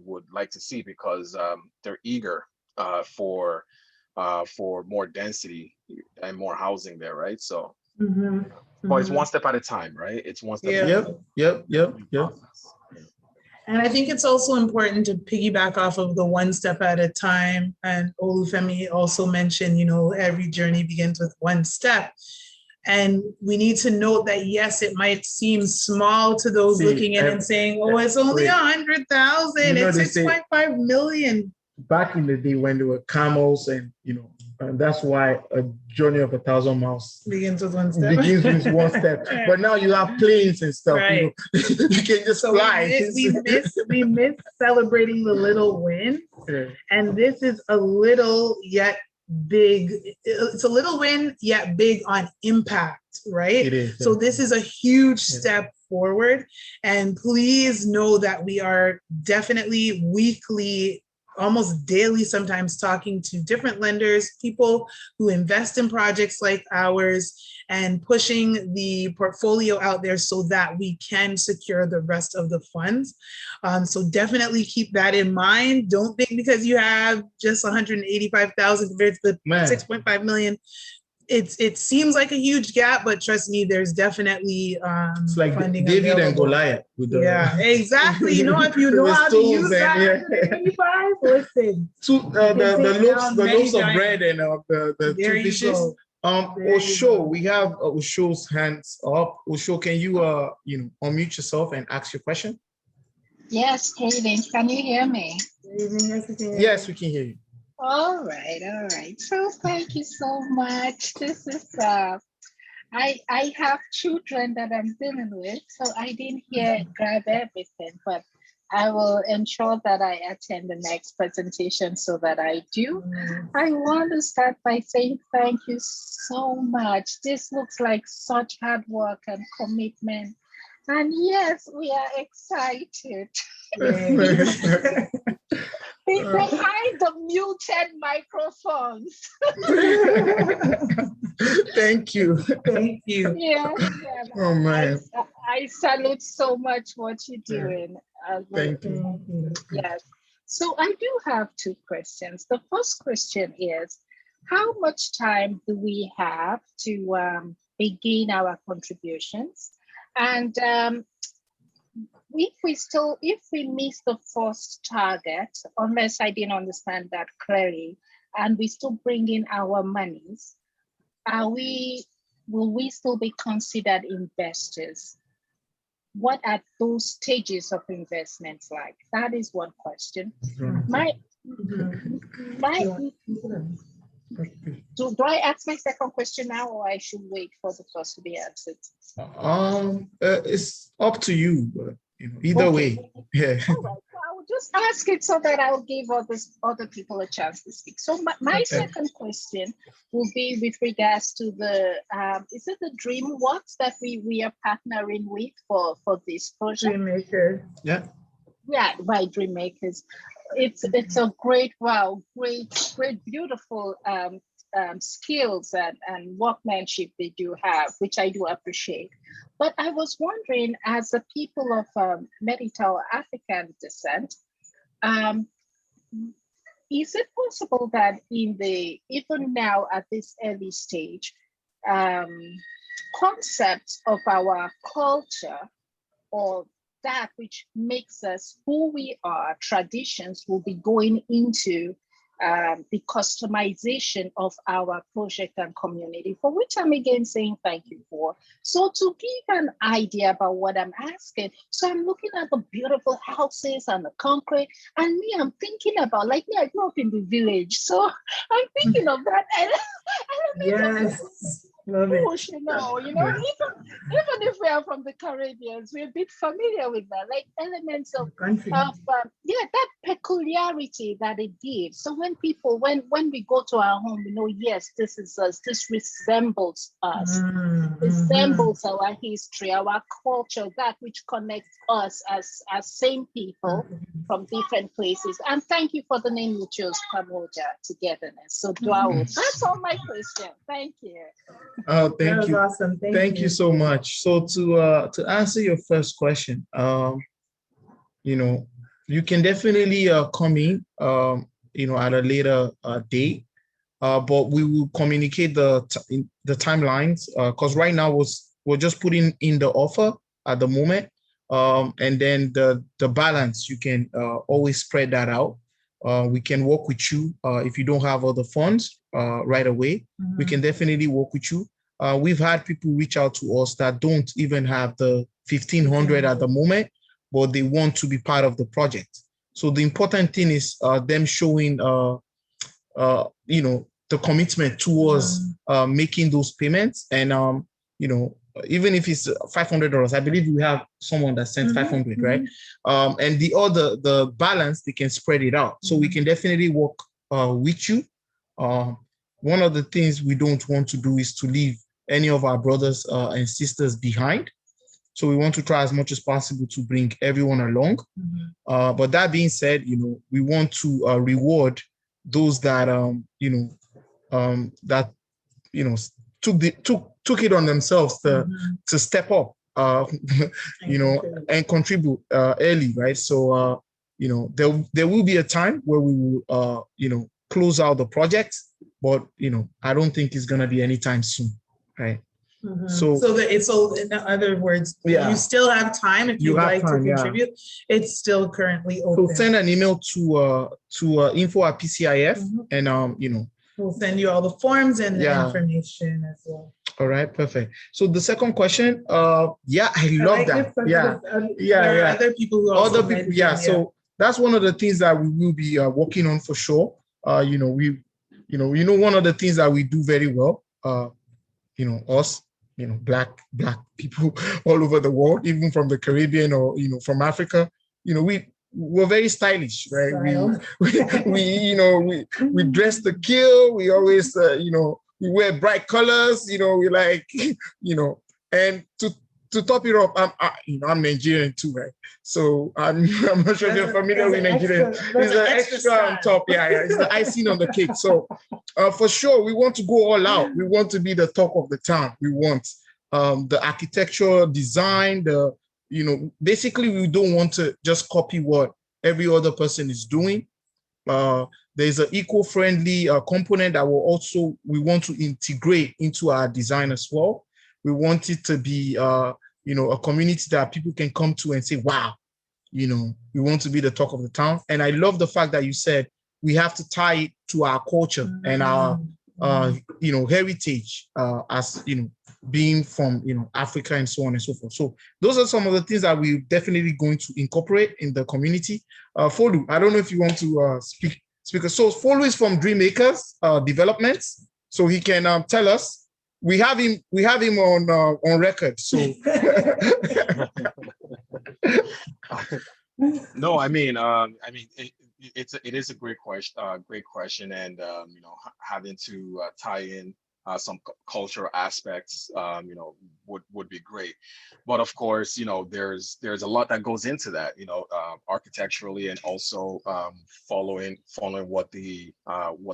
would like to see, because they're eager for more density and more housing there, right? So, but it's one step at a time, right? It's one step at a time. Yep. And I think it's also important to piggyback off of the one step at a time. And Olufemi also mentioned, every journey begins with one step. And we need to note that, yes, it might seem small to those looking in and saying, oh, it's only 100,000, it's 6.5 million. Back in the day when there were camels and, And that's why a journey of 1,000 miles begins with one step. begins with one step. But now you have planes and stuff. Right. You can just fly. We miss celebrating the little win. Yeah. And this is a little yet big. It's a little win yet big on impact, right? It is. So this is a huge step forward. And please know that we are definitely weekly, almost daily sometimes, talking to different lenders, people who invest in projects like ours, and pushing the portfolio out there so that we can secure the rest of the funds. So definitely keep that in mind. Don't think because you have just 185,000 compared to the 6.5 million. It seems like a huge gap, but trust me, there's definitely it's like funding David available. and Goliath. With the, yeah, exactly. You know, if you know how to use that 185, listen. The loaves of bread and the There two you dishes. go. Osho, we have Osho's hands up. Osho, can you unmute yourself and ask your question? Yes, greetings. Can you hear me? Yes, we can hear you. All right. So thank you so much. This is I have children that I'm dealing with, so I didn't grab everything, but I will ensure that I attend the next presentation so that I do. I want to start by saying thank you so much. This looks like such hard work and commitment. And yes, we are excited. Behind the muted microphones. Thank you. Thank you. Yeah. Oh man. I salute so much what you're doing. Thank you. Yes. So I do have two questions. The first question is, how much time do we have to begin our contributions? And if we miss the first target, unless I didn't understand that clearly, and we still bring in our monies, will we still be considered investors? What are those stages of investments like? That is one question. Do I ask my second question now, or I should wait for the first to be answered? It's up to you, but either way. Yeah. All right. So I will just ask it so that I'll give other people a chance to speak. So my second question will be with regards to the is it the DreamWorks that we are partnering with for this project? Dreammaker. Yeah. Yeah, by Dreammakers. It's a great, beautiful skills and workmanship they do have, which I do appreciate. But I was wondering, as a people of Meritau African descent, is it possible that even now at this early stage, concepts of our culture or that which makes us who we are, traditions, will be going into the customization of our project and community, for which I'm again saying thank you for. So to give an idea about what I'm asking, so I'm looking at the beautiful houses and the concrete, and I'm thinking about, like me, I grew up in the village, so I'm thinking of that. Yes. Love it. Push, even if we are from the Caribbean, we're a bit familiar with that, like elements of that peculiarity that it gives. So when we go to our home, we know, yes, this is us, this resembles us, resembles our history, our culture, that which connects us as same people from different places. And thank you for the name you chose, Pamoja, togetherness. So that's all my question. Thank you. Oh, thank you. Awesome. Thank you so much. So to answer your first question, you can definitely come in, at a later date, but we will communicate the timelines, because right now we're just putting in the offer at the moment, and then the balance, you can always spread that out. We can work with you if you don't have all the funds right away. We can definitely work with you. We've had people reach out to us that don't even have the 1,500 at the moment, but they want to be part of the project. So the important thing is them showing, the the commitment towards making those payments. And you know, even if it's $500, I believe we have someone that sent 500, right? And the balance, they can spread it out. So we can definitely work with you. One of the things we don't want to do is to leave any of our brothers and sisters behind. So we want to try as much as possible to bring everyone along. But that being said, you know, we want to reward those that took it on themselves to step up, you know, and contribute early, right? So you know, there will be a time where we will you know, close out the project, but you know, I don't think it's gonna be anytime soon, right? So in other words, you still have time if you'd like to contribute. It's still currently open. So send an email to info@PCIF, and you know, we'll send you all the forms and the information as well. All right, perfect. So the second question, I love like that. There are other people who also mentioned, So that's one of the things that we will be working on for sure. You know, one of the things that we do very well, you know, us, you know, black people all over the world, even from the Caribbean or, you know, from Africa, you know, we're very stylish, right? We dress to kill. We always, you know, we wear bright colors, you know, we like, you know, and to top it off, I'm Nigerian too, right? So I'm not sure if you're familiar with Nigerian. There's an extra on top. It's the icing on the cake. So for sure, we want to go all out. We want to be the talk of the town. We want the architectural design, you know, basically we don't want to just copy what every other person is doing. There's an eco-friendly component that we want to integrate into our design as well. We want it to be, you know, a community that people can come to and say, wow, you know, we want to be the talk of the town. And I love the fact that you said we have to tie it to our culture and our, you know, heritage as, you know, being from, you know, Africa and so on and so forth. So those are some of the things that we're definitely going to incorporate in the community. Folu, I don't know if you want to speak. So Folu is from Dreammakers Developments, so he can tell us. We have him on record. So no, I mean, it is a great question, and you know, having to tie in some cultural aspects, you know, would be great. But of course, you know, there's a lot that goes into that, you know, architecturally, and also following what the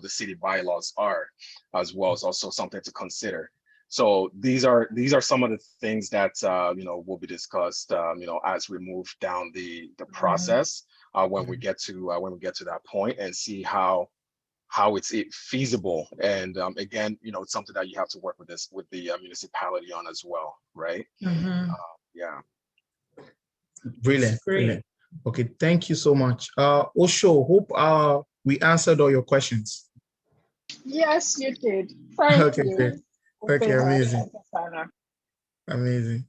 city bylaws are, as well, is also something to consider. So these are some of the things that you know, will be discussed, you know, as we move down the process, when we get to that point, and see how it's feasible. And again, you know, it's something that you have to work with the municipality on as well, right? Yeah. Brilliant. Okay, thank you so much. Osho, hope we answered all your questions. Yes, you did. Thank you. Great. Okay, amazing.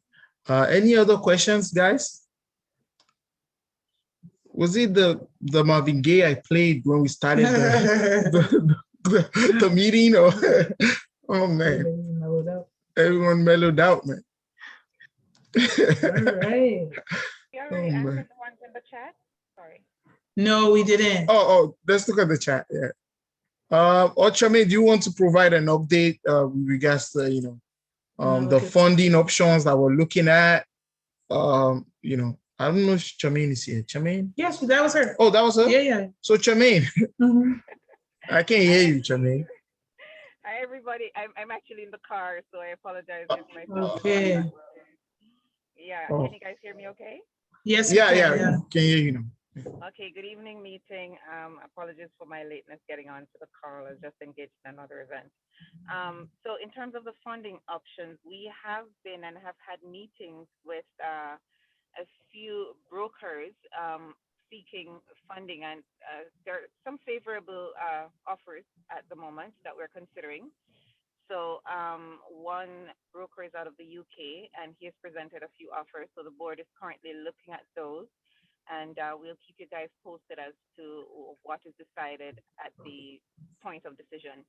Any other questions, guys? Was it the Marvin Gaye I played when we started the meeting? Or oh man, everyone mellowed out, man. All right. You already answered the ones in the chat? Sorry. No, we didn't. Oh, let's look at the chat. Yeah. Ochame, do you want to provide an update with regards to, you know, the funding options that we're looking at? You know, I don't know if Charmaine is here. Charmaine? Yes, that was her. Oh, that was her? Yeah. So Charmaine, I can't hear you, Charmaine. Hi, everybody. I'm actually in the car, so I apologize if my sound. Okay. Yeah. Can you guys hear me okay? Yes, yeah. Can hear you now. Okay, good evening meeting. Apologies for my lateness getting onto the call. I was just engaged in another event. So in terms of the funding options, we have been and have had meetings with a few brokers seeking funding, and there are some favorable offers at the moment that we're considering. So one broker is out of the UK, and he has presented a few offers. So the board is currently looking at those, and we'll keep you guys posted as to what is decided at the point of decision.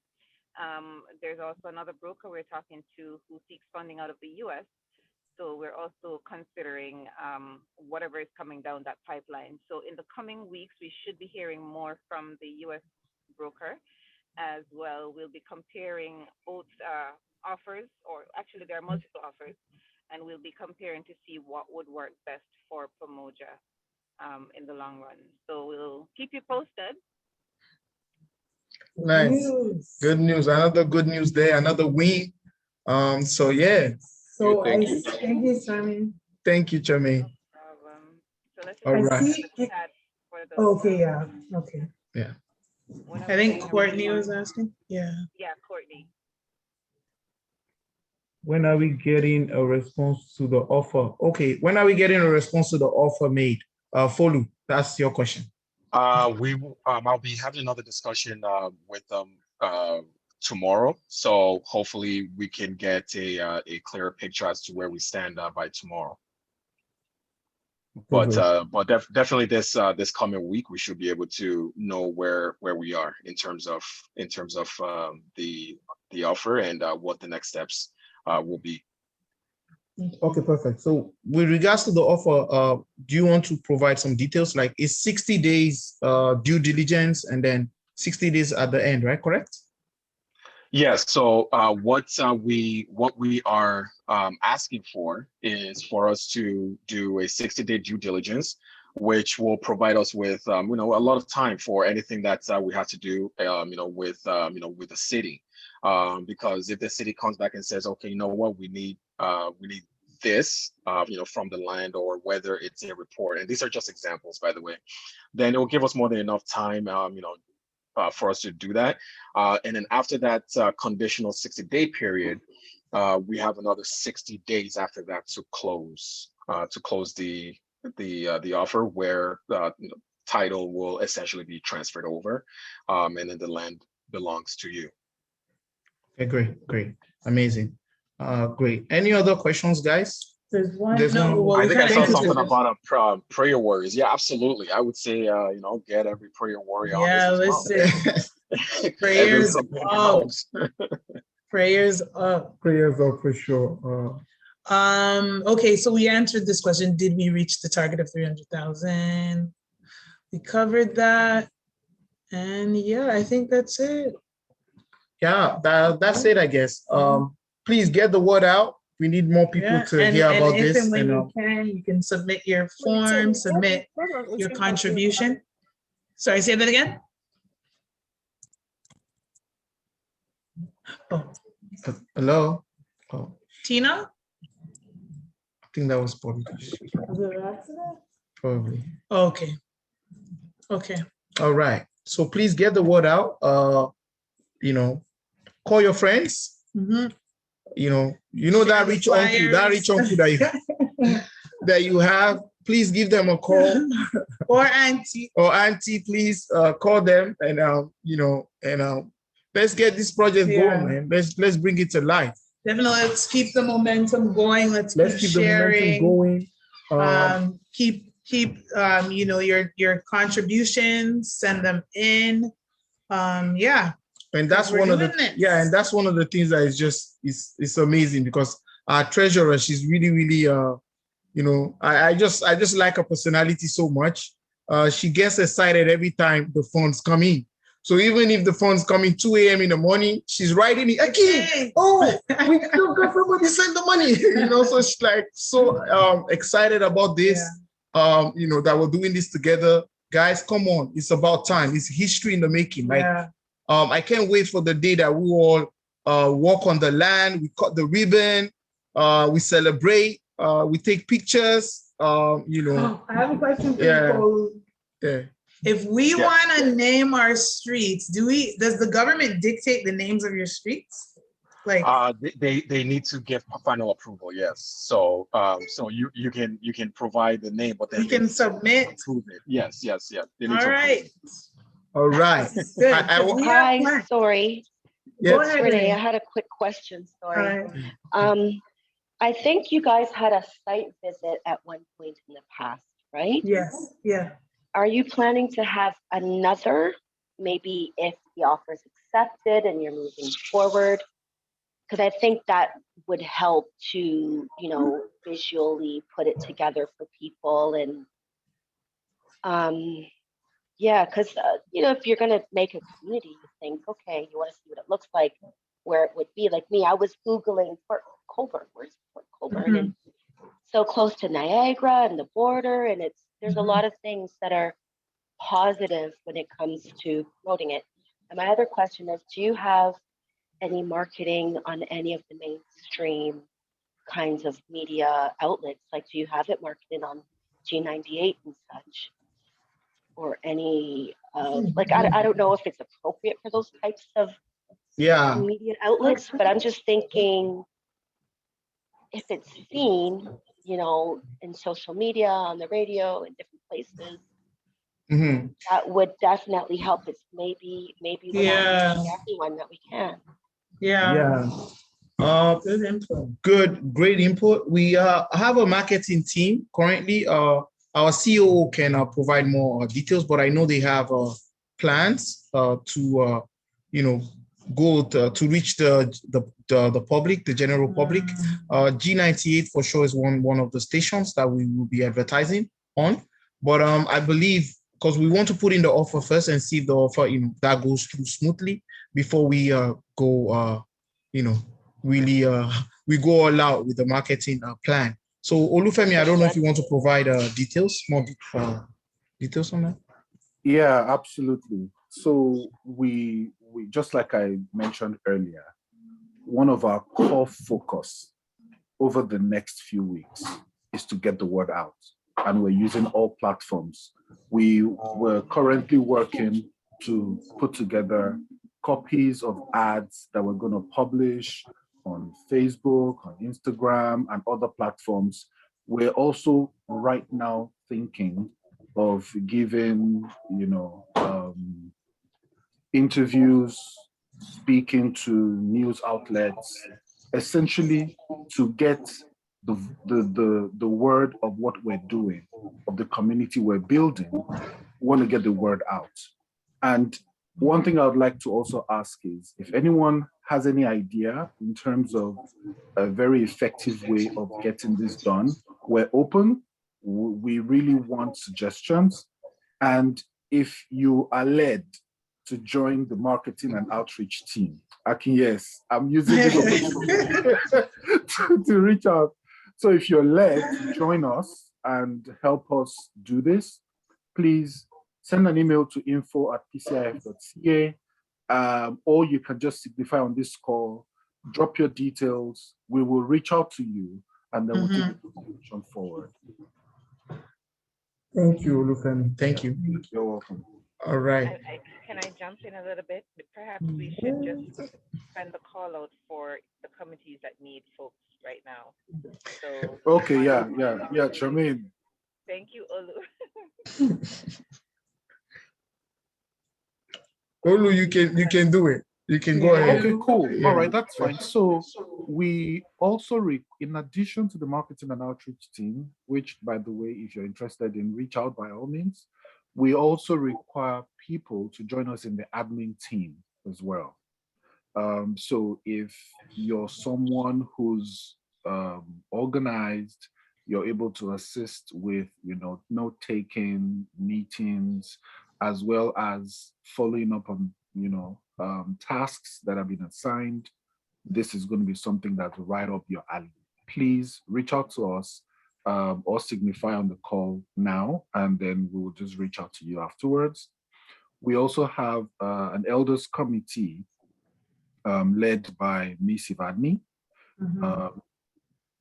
There's also another broker we're talking to who seeks funding out of the U.S. So we're also considering whatever is coming down that pipeline. So in the coming weeks, we should be hearing more from the U.S. broker as well. We'll be comparing both offers, or actually there are multiple offers, and we'll be comparing to see what would work best for Pamoja in the long run. So we'll keep you posted. Nice. Good news. Another good news there. Another win. So yeah. So thank you, Simon. Thank you, Charmaine. So let's All right. Okay, yeah. Okay. Yeah. I think Courtney was asking. Yeah. Yeah, Courtney. When are we getting a response to the offer? Okay, when are we getting a response to the offer made? Folu, that's your question. I'll be having another discussion with them tomorrow. So hopefully we can get a clearer picture as to where we stand by tomorrow. But definitely this coming week we should be able to know where we are in terms of the offer and what the next steps will be. Okay, perfect. So with regards to the offer, do you want to provide some details? Like it's 60 days due diligence and then 60 days at the end, right? Correct? Yes. So what we are asking for is for us to do a 60-day due diligence, which will provide us with a lot of time for anything that we have to do with the city, because if the city comes back and says, okay, you know what, we need this from the land, or whether it's a report, and these are just examples, by the way, then it will give us more than enough time for us to do that. And then after that conditional 60-day period, we have another 60 days after that to close the offer, where title will essentially be transferred over, and then the land belongs to you. Okay, great, amazing, great. Any other questions, guys? There's one. I think I saw something about a prayer warriors. Yeah, absolutely. I would say, get every prayer warrior on this as well. Prayers up. Prayers up. Prayers up for sure. Okay, so we answered this question. Did we reach the target of 300,000? We covered that. And yeah, I think that's it. Yeah, that's it, I guess. Please get the word out. We need more people to hear about this. And when you can submit your form, submit your contribution. Sorry, say that again. Oh. Hello. Oh. Tina? I think that was probably. Was it an accident? Probably. Okay. Okay. All right. So please get the word out. Call your friends. Mm-hmm. That rich uncle that you have. Please give them a call. Or auntie. Please call them and let's get this project going, man. Let's bring it to life. Definitely, let's keep the momentum going. Let's keep sharing. The momentum going. Keep your contributions. Send them in. Yeah. And that's one of the things that is just it's amazing, because our treasurer, she's really I just like her personality so much. She gets excited every time the funds come in. So even if the funds come in 2 a.m. in the morning, she's writing me again. Oh, we still got somebody send the money. So she's like so excited about this. Yeah. That we're doing this together. Guys, come on. It's about time. It's history in the making. I can't wait for the day that we all walk on the land, we cut the ribbon, we celebrate, we take pictures. I have a question for you. Yeah. If we want to name our streets, does the government dictate the names of your streets? Like they need to give final approval, yes. So you can provide the name, but then you can submit. Approve it. Yes. They need all right. All right. Hi, sorry. Yes. Go ahead, Renee, I had a quick question. Sorry. I think you guys had a site visit at one point in the past, right? Yes. Yeah. Are you planning to have another maybe if the offer is accepted and you're moving forward, because I think that would help to, you know, visually put it together for people. And yeah, because, you know, if you're going to make a community, you think, okay, you want to see what it looks like, where it would be. Like me, I was Googling Port Colborne. Where's Port Colborne? And so close to Niagara and the border. And there's a lot of things that are positive when it comes to promoting it. And my other question is, do you have any marketing on any of the mainstream kinds of media outlets? Like, do you have it marketed on G98 and such? Or any, like, I don't know if it's appropriate for those types of media outlets, but I'm just thinking if it's seen, you know, in social media, on the radio, in different places, that would definitely help. It's maybe we're not reaching everyone that we can. Good input. Great input. We have a marketing team currently. Our CEO can provide more details, but I know they have plans to, you know, go to reach the public, the general public. G98 for sure is one of the stations that we will be advertising on. But I believe, because we want to put in the offer first and see if the offer, you know, that goes through smoothly before we go, you know, really we go all out with the marketing plan. So Olufemi, I don't know if you want to provide more details on that. Yeah, absolutely. So we just like I mentioned earlier, one of our core focus over the next few weeks is to get the word out, and we're using all platforms. We're currently working to put together copies of ads that we're going to publish on Facebook, on Instagram, and other platforms. We're also right now thinking of giving, you know, interviews, speaking to news outlets, essentially to get the word of what we're doing, of the community we're building. We want to get the word out. And one thing I would like to also ask is if anyone has any idea in terms of a very effective way of getting this done, we're open. We really want suggestions. And if you are led to join the marketing and outreach team, yes, I'm using it to reach out. So if you're led to join us and help us do this, please send an email to info@pcif.ca, or you can just signify on this call, drop your details, we will reach out to you, and then we'll take the conversation forward. Thank you, Olufemi. Thank you. You're welcome. All right. Can I jump in a little bit? Perhaps we should just send the call out for the committees that need folks right now. So okay, yeah, Charmaine. Thank you, Olu. Olu, you can do it. You can go ahead. Okay, cool. Yeah. All right, that's fine. So we also, in addition to the marketing and outreach team, which, by the way, if you're interested in, reach out by all means, we also require people to join us in the admin team as well. So if you're someone who's organized, you're able to assist with, you know, note-taking, meetings, as well as following up on, you know, tasks that have been assigned. This is going to be something that's right up your alley. Please reach out to us or signify on the call now, and then we will just reach out to you afterwards. We also have an elders committee led by Miss Ivadni.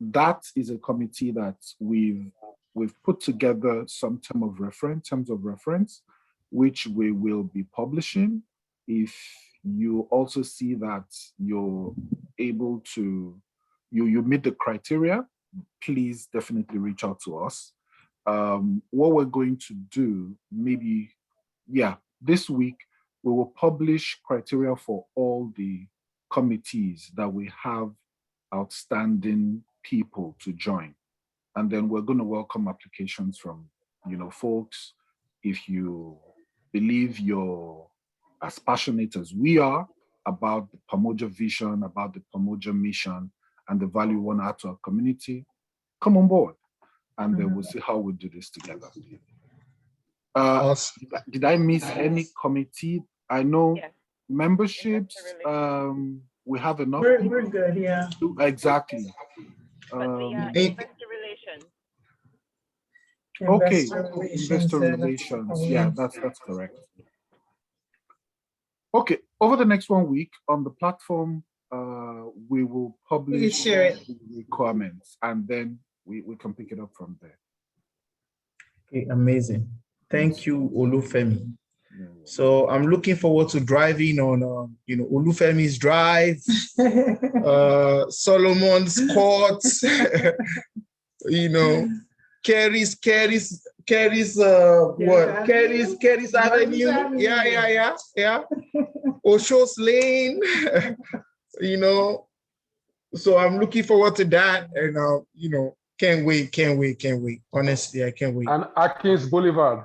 That is a committee that we've put together some terms of reference, which we will be publishing. If you also see that you're able to, you meet the criteria, please definitely reach out to us. What we're going to do, maybe, this week, we will publish criteria for all the committees that we have outstanding people to join. And then we're going to welcome applications from, you know, folks. If you believe you're as passionate as we are about the Pamoja vision, about the Pamoja mission, and the value we want to add to our community, come on board, and then we'll see how we do this together. Did I miss any committee? I know memberships. We have enough. We're good, yeah. Exactly. Investor relations. Okay, investor relations. Yeah, that's correct. Okay, over the next 1 week on the platform, we will publish share it. requirements, and then we can pick it up from there. Okay, amazing. Thank you, Olufemi. So I'm looking forward to driving on, Olufemi's drive, Solomon's court, Kerry's Avenue. Yeah. Osho's Lane, So I'm looking forward to that, and can't wait. Honestly, I can't wait. And Atkins Boulevard.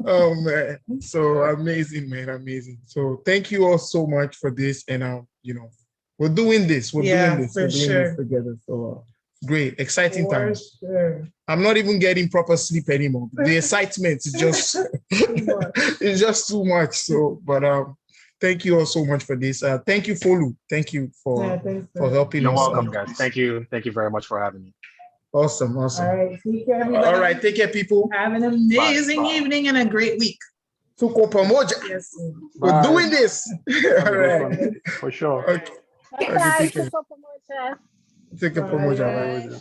Oh man, so amazing, man, amazing. So thank you all so much for this, and we're doing this. We're doing this together. So great, exciting times. Sure. I'm not even getting proper sleep anymore. The excitement is just it's just too much. So, but thank you all so much for this. Thank you, Folu. Thank you for helping us. You're welcome, guys. Thank you very much for having me. Awesome. All right, take care, everybody. All right, take care, people. Have an amazing evening and a great week. Tuko Pamoja. Yes. We're doing this. All right. For sure. Okay. Bye, Take care. Pamoja.